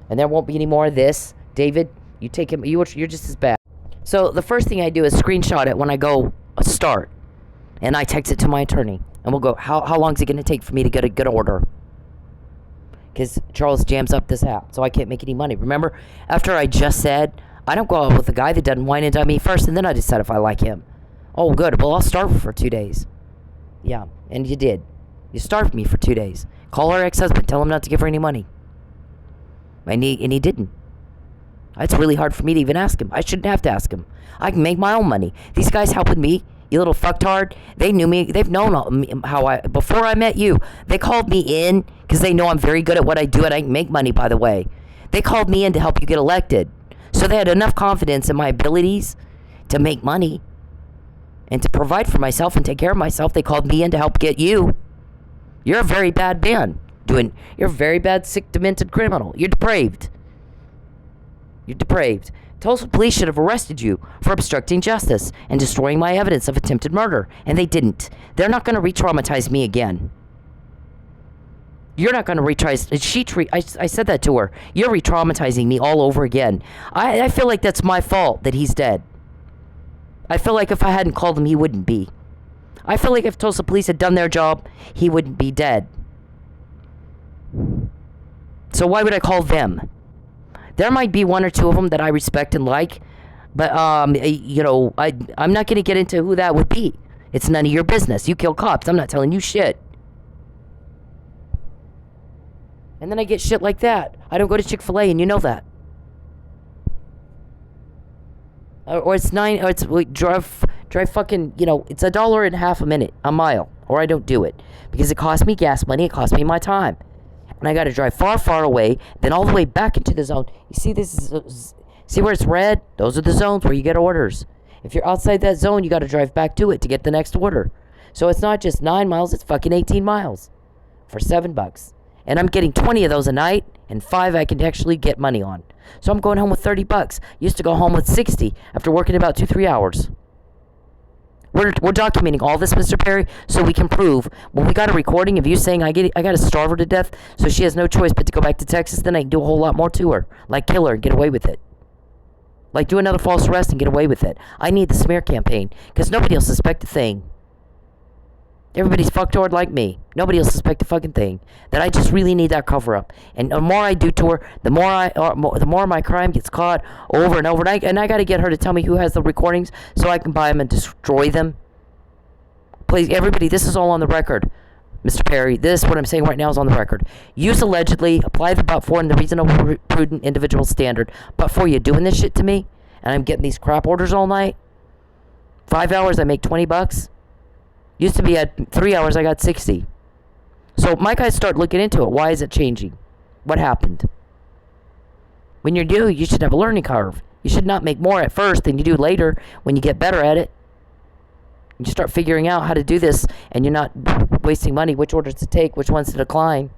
Speaker 3: And there won't be any more of this. David, you take him. You're just as bad. So the first thing I do is screenshot it when I go start, and I text it to my attorney, and we'll go, how long is it going to take for me to get a good order? Because Charles jams up this app, so I can't make any money. Remember, after I just said, I don't go out with a guy that doesn't whine and dine me first, and then I decide if I like him. Oh, good. Well, I'll starve for 2 days. Yeah, and you did. You starved me for 2 days. Call her ex-husband. Tell him not to give her any money. And he didn't. It's really hard for me to even ask him. I shouldn't have to ask him. I can make my own money. These guys helping me, you little fucktard, they knew me. They've known before I met you, they called me in because they know I'm very good at what I do and I can make money, by the way. They called me in to help you get elected. So they had enough confidence in my abilities to make money and to provide for myself and take care of myself. They called me in to help get you. You're a very bad man. You're a very bad, sick, demented criminal. You're depraved. You're depraved. Tulsa police should have arrested you for obstructing justice and destroying my evidence of attempted murder, and they didn't. They're not going to re-traumatize me again. You're not going to re-traumatize. I said that to her. You're re-traumatizing me all over again. I feel like that's my fault that he's dead. I feel like if I hadn't called him, he wouldn't be. I feel like if Tulsa police had done their job, he wouldn't be dead. So why would I call them? There might be one or two of them that I respect and like, but I'm not going to get into who that would be. It's none of your business. You kill cops. I'm not telling you shit. And then I get shit like that. I don't go to Chick-fil-A, and you know that. Or it's drive fucking, it's $1.50 a mile, or I don't do it. Because it costs me gas money, it costs me my time. And I got to drive far, far away, then all the way back into the zone. You see where it's red? Those are the zones where you get orders. If you're outside that zone, you got to drive back to it to get the next order. So it's not just 9 miles, it's fucking 18 miles for $7. And I'm getting 20 of those a night, and 5 I can actually get money on. So I'm going home with $30. Used to go home with 60 after working about 2-3 hours. We're documenting all this, Mr. Perry, so we can prove. When we got a recording of you saying I got to starve her to death, so she has no choice but to go back to Texas, then I can do a whole lot more to her, like kill her and get away with it, like do another false arrest and get away with it. I need the smear campaign because nobody will suspect a thing. Everybody's fucktard like me. Nobody will suspect a fucking thing. That I just really need that cover up. And the more I do to her, the more my crime gets caught over and over. And I got to get her to tell me who has the recordings so I can buy them and destroy them. Please, everybody, this is all on the record. Mr. Perry, what I'm saying right now is on the record. Use allegedly, apply the but for and the reasonable, prudent individual standard. But for you doing this shit to me, and I'm getting these crap orders all night, 5 hours I make $20. Used to be at 3 hours, I got 60. So my guys start looking into it. Why is it changing? What happened? When you're new, you should have a learning curve. You should not make more at first than you do later when you get better at it. You start figuring out how to do this, and you're not wasting money, which orders to take, which ones to decline.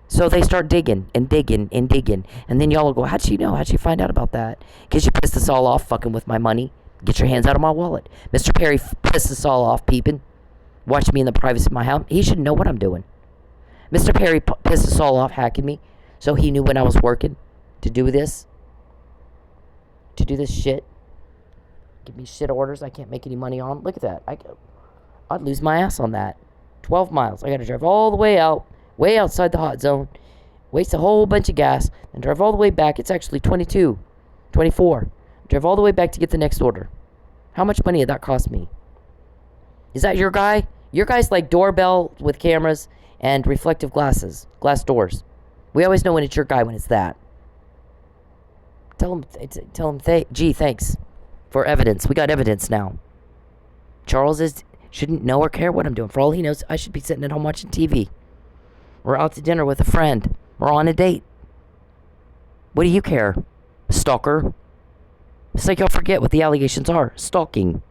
Speaker 3: So they start digging and digging and digging. And then y'all will go, how'd she know? How'd she find out about that? Because you pissed us all off fucking with my money. Get your hands out of my wallet. Mr. Perry pissed us all off peeping. Watching me in the privacy of my house. He shouldn't know what I'm doing. Mr. Perry pissed us all off hacking me. So he knew when I was working to do this. To do this shit. Give me shit orders I can't make any money on. Look at that. I'd lose my ass on that. 12 miles. I got to drive all the way out. Way outside the hot zone. Waste a whole bunch of gas. And drive all the way back. It's actually 22. 24. Drive all the way back to get the next order. How much money did that cost me? Is that your guy? Your guy's like doorbell with cameras and reflective glass doors. We always know when it's your guy when it's that. Tell him, gee, thanks for evidence. We got evidence now. Charles shouldn't know or care what I'm doing. For all he knows, I should be sitting at home watching TV. We're out to dinner with a friend. We're on a date. What do you care, stalker? It's like y'all forget what the allegations are. Stalking.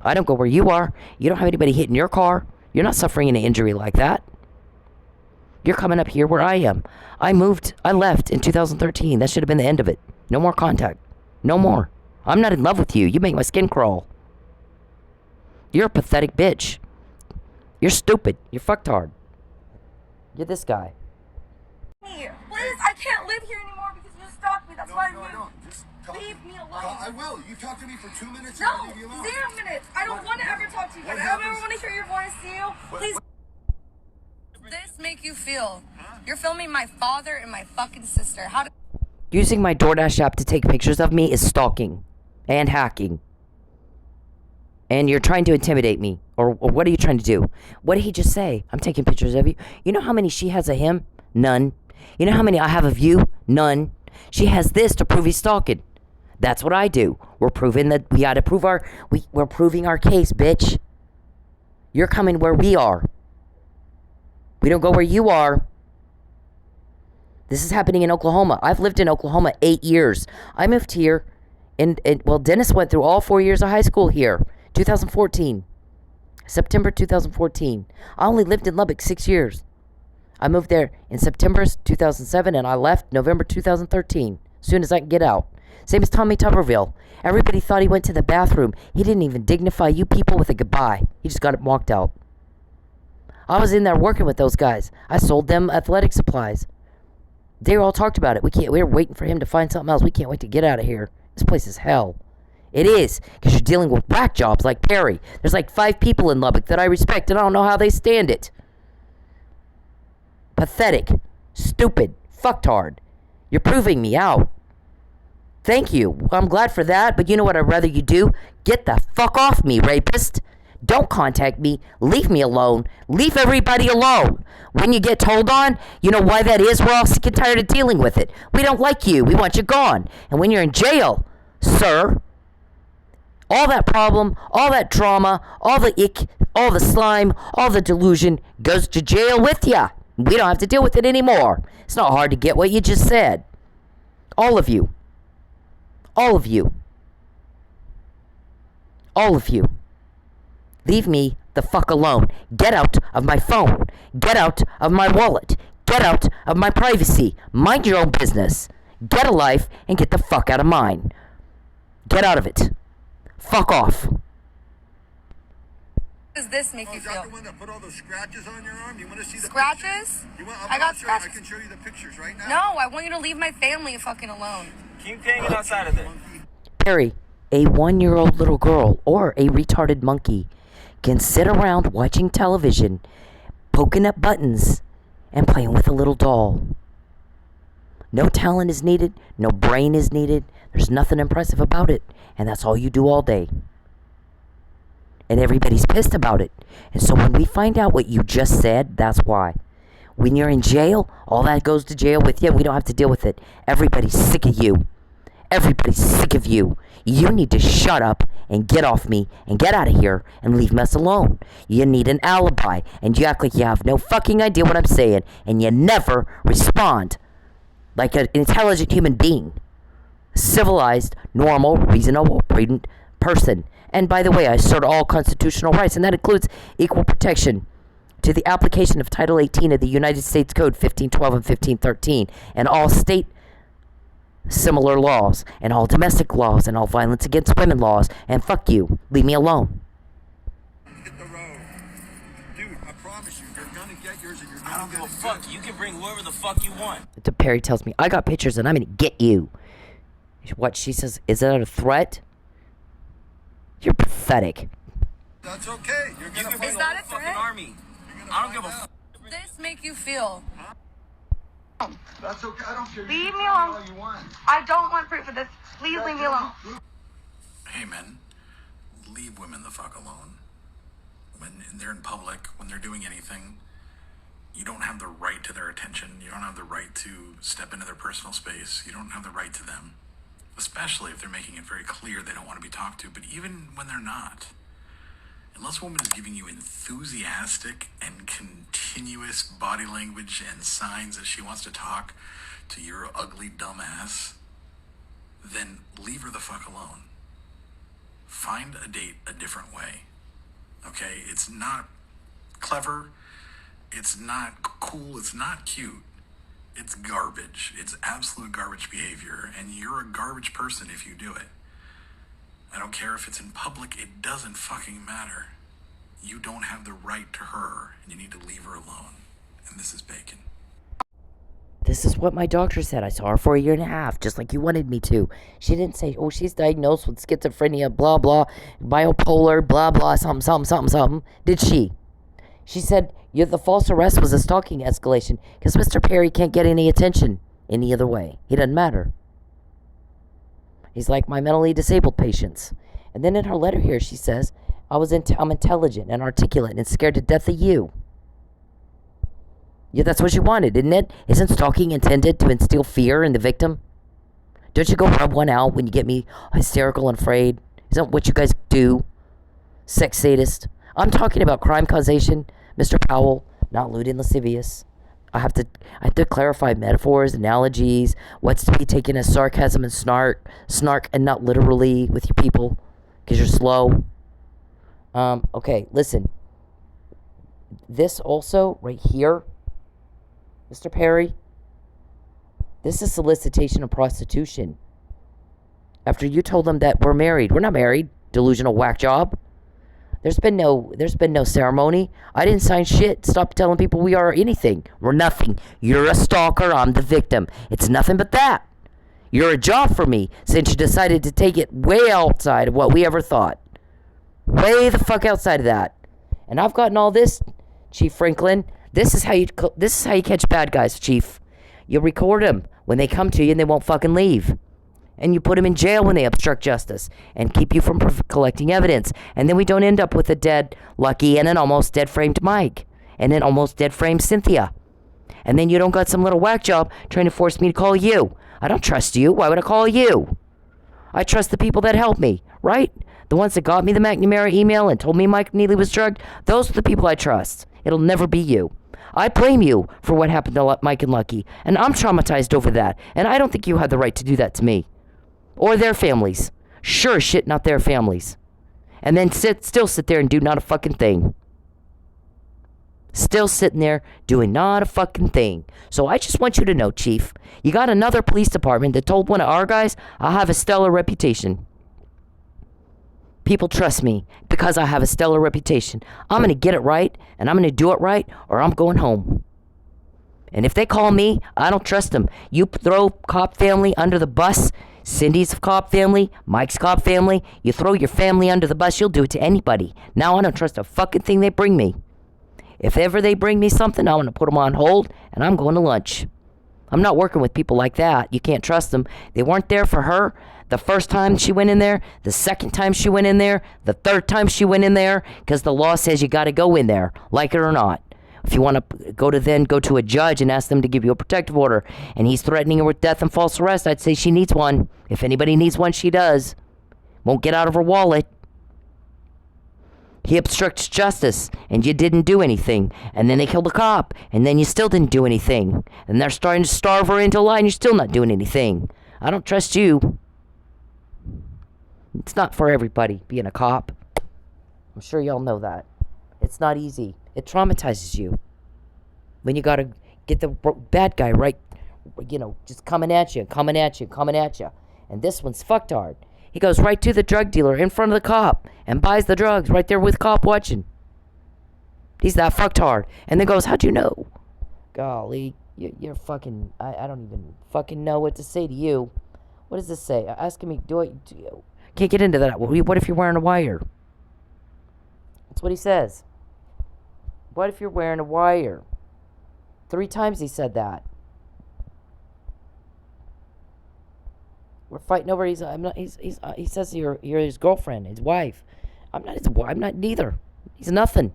Speaker 3: I don't go where you are. You don't have anybody hitting your car. You're not suffering an injury like that. You're coming up here where I am. I left in 2013. That should have been the end of it. No more contact. No more. I'm not in love with you. You make my skin crawl. You're a pathetic bitch. You're stupid. You're fucktard. You're this guy.
Speaker 2: Please, I can't live here anymore because you stalked me. That's why I moved. Leave me alone.
Speaker 4: I will. You talk to me for 2 minutes.
Speaker 2: No, 0 minutes. I don't want to ever talk to you again. I don't ever want to hear your voice, see you. Please. This make you feel? You're filming my father and my fucking sister.
Speaker 3: Using my DoorDash app to take pictures of me is stalking and hacking. And you're trying to intimidate me. Or what are you trying to do? What did he just say? I'm taking pictures of you. You know how many she has of him? None. You know how many I have of you? None. She has this to prove he's stalking. That's what I do. We're proving that we got to prove we're proving our case, bitch. You're coming where we are. We don't go where you are. This is happening in Oklahoma. I've lived in Oklahoma 8 years. I moved here, and Dennis went through all 4 years of high school here. 2014. September 2014. I only lived in Lubbock 6 years. I moved there in September 2007, and I left November 2013, as soon as I could get out. Same as Tommy Tuberville. Everybody thought he went to the bathroom. He didn't even dignify you people with a goodbye. He just got up and walked out. I was in there working with those guys. I sold them athletic supplies. They all talked about it. We were waiting for him to find something else. We can't wait to get out of here. This place is hell. It is, because you're dealing with whack jobs like Perry. There's like 5 people in Lubbock that I respect, and I don't know how they stand it. Pathetic. Stupid. Fucktard. You're proving me out. Thank you. I'm glad for that, but you know what I'd rather you do? Get the fuck off me, rapist. Don't contact me. Leave me alone. Leave everybody alone. When you get told on, you know why that is? We're all sick and tired of dealing with it. We don't like you. We want you gone. And when you're in jail, sir, all that problem, all that trauma, all the ick, all the slime, all the delusion goes to jail with ya. We don't have to deal with it anymore. It's not hard to get what you just said. All of you. All of you. All of you. Leave me the fuck alone. Get out of my phone. Get out of my wallet. Get out of my privacy. Mind your own business. Get a life and get the fuck out of mine. Get out of it. Fuck off.
Speaker 2: Does this make you
Speaker 4: Is that
Speaker 2: feel?
Speaker 4: the one that put all those scratches on your arm? You want to see the
Speaker 2: Scratches?
Speaker 4: pictures? You want,
Speaker 2: I got scratches.
Speaker 4: I can show you the pictures right now.
Speaker 2: No, I want you to leave my family fucking alone.
Speaker 5: Keep hanging outside of there.
Speaker 3: Perry, a 1-year-old little girl or a retarded monkey can sit around watching television, poking up buttons, and playing with a little doll. No talent is needed. No brain is needed. There's nothing impressive about it. And that's all you do all day. And everybody's pissed about it. And so when we find out what you just said, that's why. When you're in jail, all that goes to jail with you. We don't have to deal with it. Everybody's sick of you. Everybody's sick of you. You need to shut up and get off me and get out of here and leave us alone. You need an alibi, and you act like you have no fucking idea what I'm saying, and you never respond like an intelligent human being. Civilized, normal, reasonable, prudent person. And by the way, I assert all constitutional rights, and that includes equal protection to the application of Title 18 of the United States Code 1512 and 1513, and all state similar laws, and all domestic laws, and all violence against women laws. And fuck you. Leave me alone.
Speaker 4: Hit the road. Dude, I promise you, you're gonna get yours and you're
Speaker 5: I
Speaker 4: gonna
Speaker 5: don't
Speaker 4: get
Speaker 5: give a
Speaker 4: it
Speaker 5: fuck.
Speaker 4: good.
Speaker 5: You can bring whoever the fuck you want.
Speaker 3: Perry tells me, I got pictures and I'm going to get you. What she says, is that a threat? You're pathetic.
Speaker 4: That's okay. You're
Speaker 5: You
Speaker 4: gonna
Speaker 5: can bring
Speaker 2: Is
Speaker 5: the
Speaker 2: that
Speaker 5: whole
Speaker 2: a
Speaker 5: fucking
Speaker 2: threat?
Speaker 5: army.
Speaker 4: You're gonna
Speaker 5: I don't give a
Speaker 4: find
Speaker 5: fuck.
Speaker 2: Does this make you feel?
Speaker 4: That's okay. I don't care. You
Speaker 2: Leave
Speaker 4: can
Speaker 2: me
Speaker 4: tell
Speaker 2: alone.
Speaker 4: all you want.
Speaker 2: I don't want proof of this. Please leave me alone.
Speaker 6: Hey men, leave women the fuck alone. When they're in public, when they're doing anything, you don't have the right to their attention. You don't have the right to step into their personal space. You don't have the right to them. Especially if they're making it very clear they don't want to be talked to. But even when they're not, unless a woman is giving you enthusiastic and continuous body language and signs that she wants to talk to your ugly dumb ass, then leave her the fuck alone. Find a date a different way. Okay? It's not clever. It's not cool. It's not cute. It's garbage. It's absolute garbage behavior. And you're a garbage person if you do it. I don't care if it's in public. It doesn't fucking matter. You don't have the right to her. And you need to leave her alone. And this is Bacon.
Speaker 3: This is what my doctor said. I saw her for 1.5 years, just like you wanted me to. She didn't say, oh, she's diagnosed with schizophrenia, blah, blah, bipolar, blah, blah, something. Did she? She said, the false arrest was a stalking escalation because Mr. Perry can't get any attention any other way. He doesn't matter. He's like my mentally disabled patients. And then in her letter here, she says, I'm intelligent and articulate and scared to death of you. Yeah, that's what you wanted, isn't it? Isn't stalking intended to instill fear in the victim? Don't you go rub one out when you get me hysterical and afraid? Isn't what you guys do? Sex sadist. I'm talking about crime causation, Mr. Powell, not lewd and lascivious. I have to clarify metaphors, analogies, what's to be taken as sarcasm and snark, and not literally with you people, because you're slow. Okay, listen. This also, right here, Mr. Perry, this is solicitation of prostitution. After you told them that we're married. We're not married, delusional whack job. There's been no ceremony. I didn't sign shit. Stop telling people we are anything. We're nothing. You're a stalker. I'm the victim. It's nothing but that. You're a job for me since you decided to take it way outside of what we ever thought. Way the fuck outside of that. And I've gotten all this, Chief Franklin. This is how you catch bad guys, Chief. You record them when they come to you and they won't fucking leave. And you put them in jail when they obstruct justice and keep you from collecting evidence. And then we don't end up with a dead Lucky and an almost dead framed Mike and an almost dead framed Cynthia. And then you don't got some little whack job trying to force me to call you. I don't trust you. Why would I call you? I trust the people that helped me, right? The ones that got me the McNamara email and told me Mike Neely was drugged. Those are the people I trust. It'll never be you. I blame you for what happened to Mike and Lucky. And I'm traumatized over that. And I don't think you had the right to do that to me. Or their families. Sure as shit, not their families. And then still sit there and do not a fucking thing. Still sitting there doing not a fucking thing. So I just want you to know, Chief, you got another police department that told one of our guys I have a stellar reputation. People trust me because I have a stellar reputation. I'm going to get it right, and I'm going to do it right, or I'm going home. And if they call me, I don't trust them. You throw cop family under the bus, Cindy's cop family, Mike's cop family, you throw your family under the bus, you'll do it to anybody. Now I don't trust a fucking thing they bring me. If ever they bring me something, I'm going to put them on hold, and I'm going to lunch. I'm not working with people like that. You can't trust them. They weren't there for her the first time she went in there, the second time she went in there, the third time she went in there, because the law says you got to go in there, like it or not. If you want to go to a judge and ask them to give you a protective order, and he's threatening her with death and false arrest, I'd say she needs one. If anybody needs one, she does. Won't get out of her wallet. He obstructs justice, and you didn't do anything. And then they killed a cop, and then you still didn't do anything. And they're starting to starve her into a lie, and you're still not doing anything. I don't trust you. It's not for everybody, being a cop. I'm sure y'all know that. It's not easy. It traumatizes you. When you gotta get the bad guy right, just coming at you. And this one's fucked hard. He goes right to the drug dealer in front of the cop and buys the drugs right there with cop watching. He's that fucked hard. And then goes, how'd you know? Golly, you're fucking, I don't even fucking know what to say to you. What does this say? Asking me, can't get into that. What if you're wearing a wire? That's what he says. What if you're wearing a wire? 3 times he said that. We're fighting over. He says you're his girlfriend, his wife. I'm not his wife. I'm not neither. He's nothing.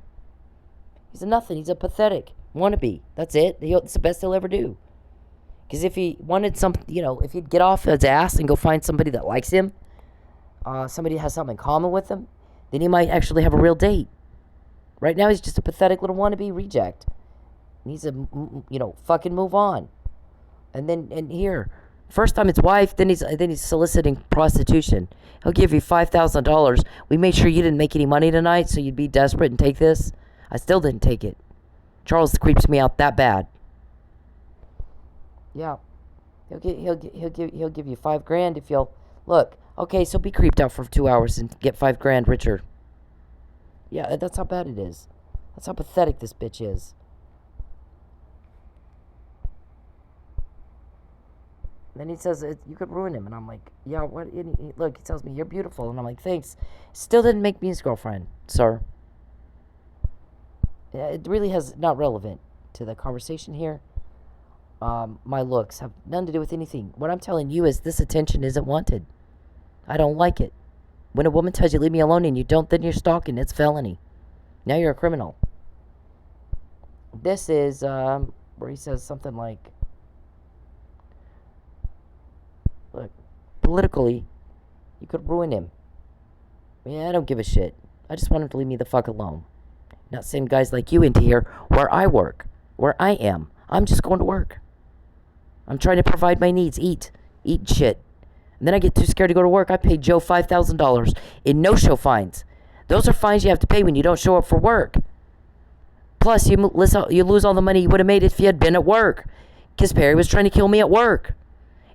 Speaker 3: He's a nothing. He's a pathetic wannabe. That's it. It's the best he'll ever do. Because if he wanted if he'd get off his ass and go find somebody that likes him, somebody that has something in common with him, then he might actually have a real date. Right now, he's just a pathetic little wannabe reject. Needs to, fucking move on. And here, first time it's wife, then he's soliciting prostitution. He'll give you $5,000. We made sure you didn't make any money tonight, so you'd be desperate and take this. I still didn't take it. Charles creeps me out that bad. Yeah, he'll give you $5,000 if you'll look. Okay, so be creeped out for 2 hours and get $5,000 richer. Yeah, that's how bad it is. That's how pathetic this bitch is. Then he says, you could ruin him. And I'm like, yeah, what? Look, he tells me, you're beautiful. And I'm like, thanks. Still didn't make me his girlfriend, sir. It really has not relevant to the conversation here. My looks have nothing to do with anything. What I'm telling you is this attention isn't wanted. I don't like it. When a woman tells you, leave me alone, and you don't, then you're stalking. It's felony. Now you're a criminal. This is, where he says something like, look, politically, you could ruin him. Yeah, I don't give a shit. I just want him to leave me the fuck alone. Not sending guys like you into here where I work, where I am. I'm just going to work. I'm trying to provide my needs, eat shit. And then I get too scared to go to work. I paid Joe $5,000 in no-show fines. Those are fines you have to pay when you don't show up for work. Plus, you lose all the money you would have made if you had been at work. Because Perry was trying to kill me at work.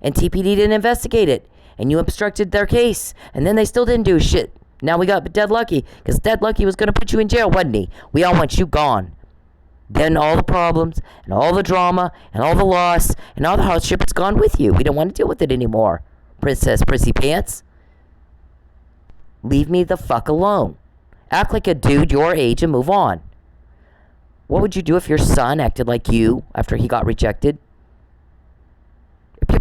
Speaker 3: And TPD didn't investigate it. And you obstructed their case. And then they still didn't do shit. Now we got Dead Lucky. Because Dead Lucky was going to put you in jail, wasn't he? We all want you gone. Then all the problems, and all the drama, and all the loss, and all the hardship, it's gone with you. We don't want to deal with it anymore. Princess Prissy Pants. Leave me the fuck alone. Act like a dude your age and move on. What would you do if your son acted like you after he got rejected?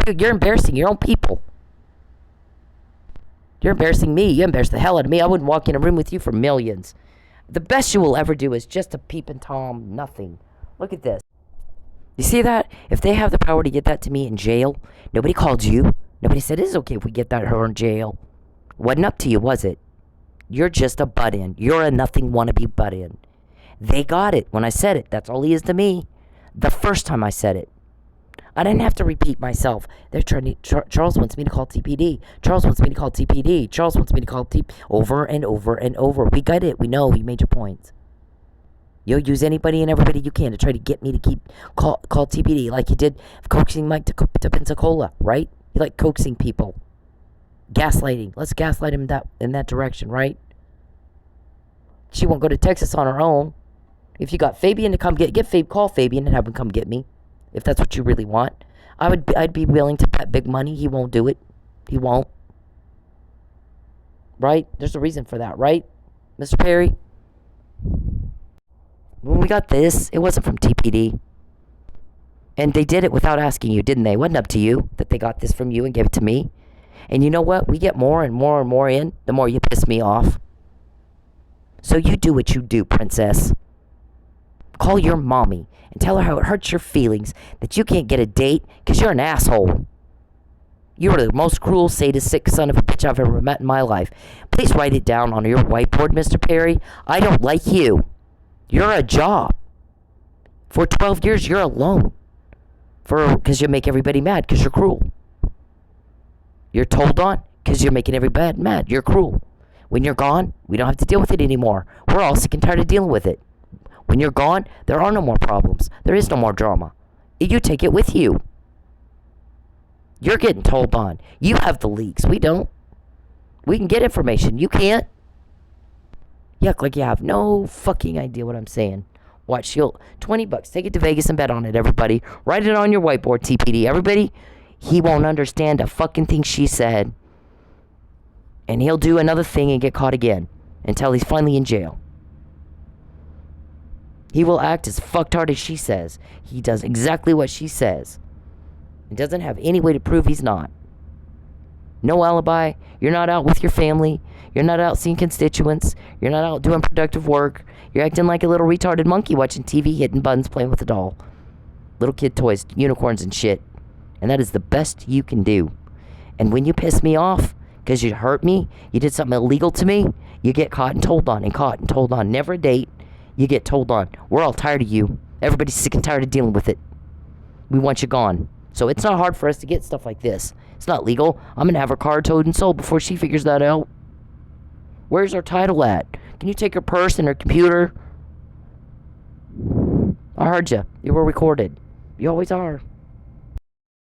Speaker 3: You're embarrassing your own people. You're embarrassing me. You embarrass the hell out of me. I wouldn't walk in a room with you for millions. The best you will ever do is just a peeping Tom nothing. Look at this. You see that? If they have the power to get that to me in jail, nobody called you. Nobody said it's okay if we get that her in jail. Wasn't up to you, was it? You're just a butt-in. You're a nothing wannabe butt-in. They got it when I said it. That's all he is to me. The first time I said it. I didn't have to repeat myself. They're trying to... Charles wants me to call TPD. Charles wants me to call TPD. Charles wants me to call TPD. Over and over and over. We got it. We know. You made your points. You'll use anybody and everybody you can to try to get me to call TPD like you did coaxing Mike to Pensacola, right? You like coaxing people. Gaslighting. Let's gaslight him in that direction, right? She won't go to Texas on her own. If you got Fabian to come call Fabian and have him come get me. If that's what you really want. I'd be willing to bet big money. He won't do it. He won't. Right? There's a reason for that, right? Mr. Perry? When we got this, it wasn't from TPD. And they did it without asking you, didn't they? It wasn't up to you that they got this from you and gave it to me. And you know what? We get more and more and more in, the more you piss me off. So you do what you do, princess. Call your mommy and tell her how it hurts your feelings that you can't get a date because you're an asshole. You are the most cruel, sadistic son of a bitch I've ever met in my life. Please write it down on your whiteboard, Mr. Perry. I don't like you. You're a job. For 12 years, you're alone. Because you make everybody mad because you're cruel. You're told on because you're making everybody mad. You're cruel. When you're gone, we don't have to deal with it anymore. We're all sick and tired of dealing with it. When you're gone, there are no more problems. There is no more drama. You take it with you. You're getting told on. You have the leaks. We don't. We can get information. You can't. You act like you have no fucking idea what I'm saying. Watch, you'll... $20. Take it to Vegas and bet on it, everybody. Write it on your whiteboard, TPD. Everybody, he won't understand a fucking thing she said. And he'll do another thing and get caught again. Until he's finally in jail. He will act as fucktard as she says. He does exactly what she says. He doesn't have any way to prove he's not. No alibi. You're not out with your family. You're not out seeing constituents. You're not out doing productive work. You're acting like a little retarded monkey watching TV, hitting buttons, playing with a doll. Little kid toys, unicorns and shit. And that is the best you can do. And when you piss me off, because you hurt me, you did something illegal to me, you get caught and told on and caught and told on. Never a date. You get told on. We're all tired of you. Everybody's sick and tired of dealing with it. We want you gone. So it's not hard for us to get stuff like this. It's not legal. I'm going to have her car towed and sold before she figures that out. Where's her title at? Can you take her purse and her computer? I heard you. You were recorded. You always are.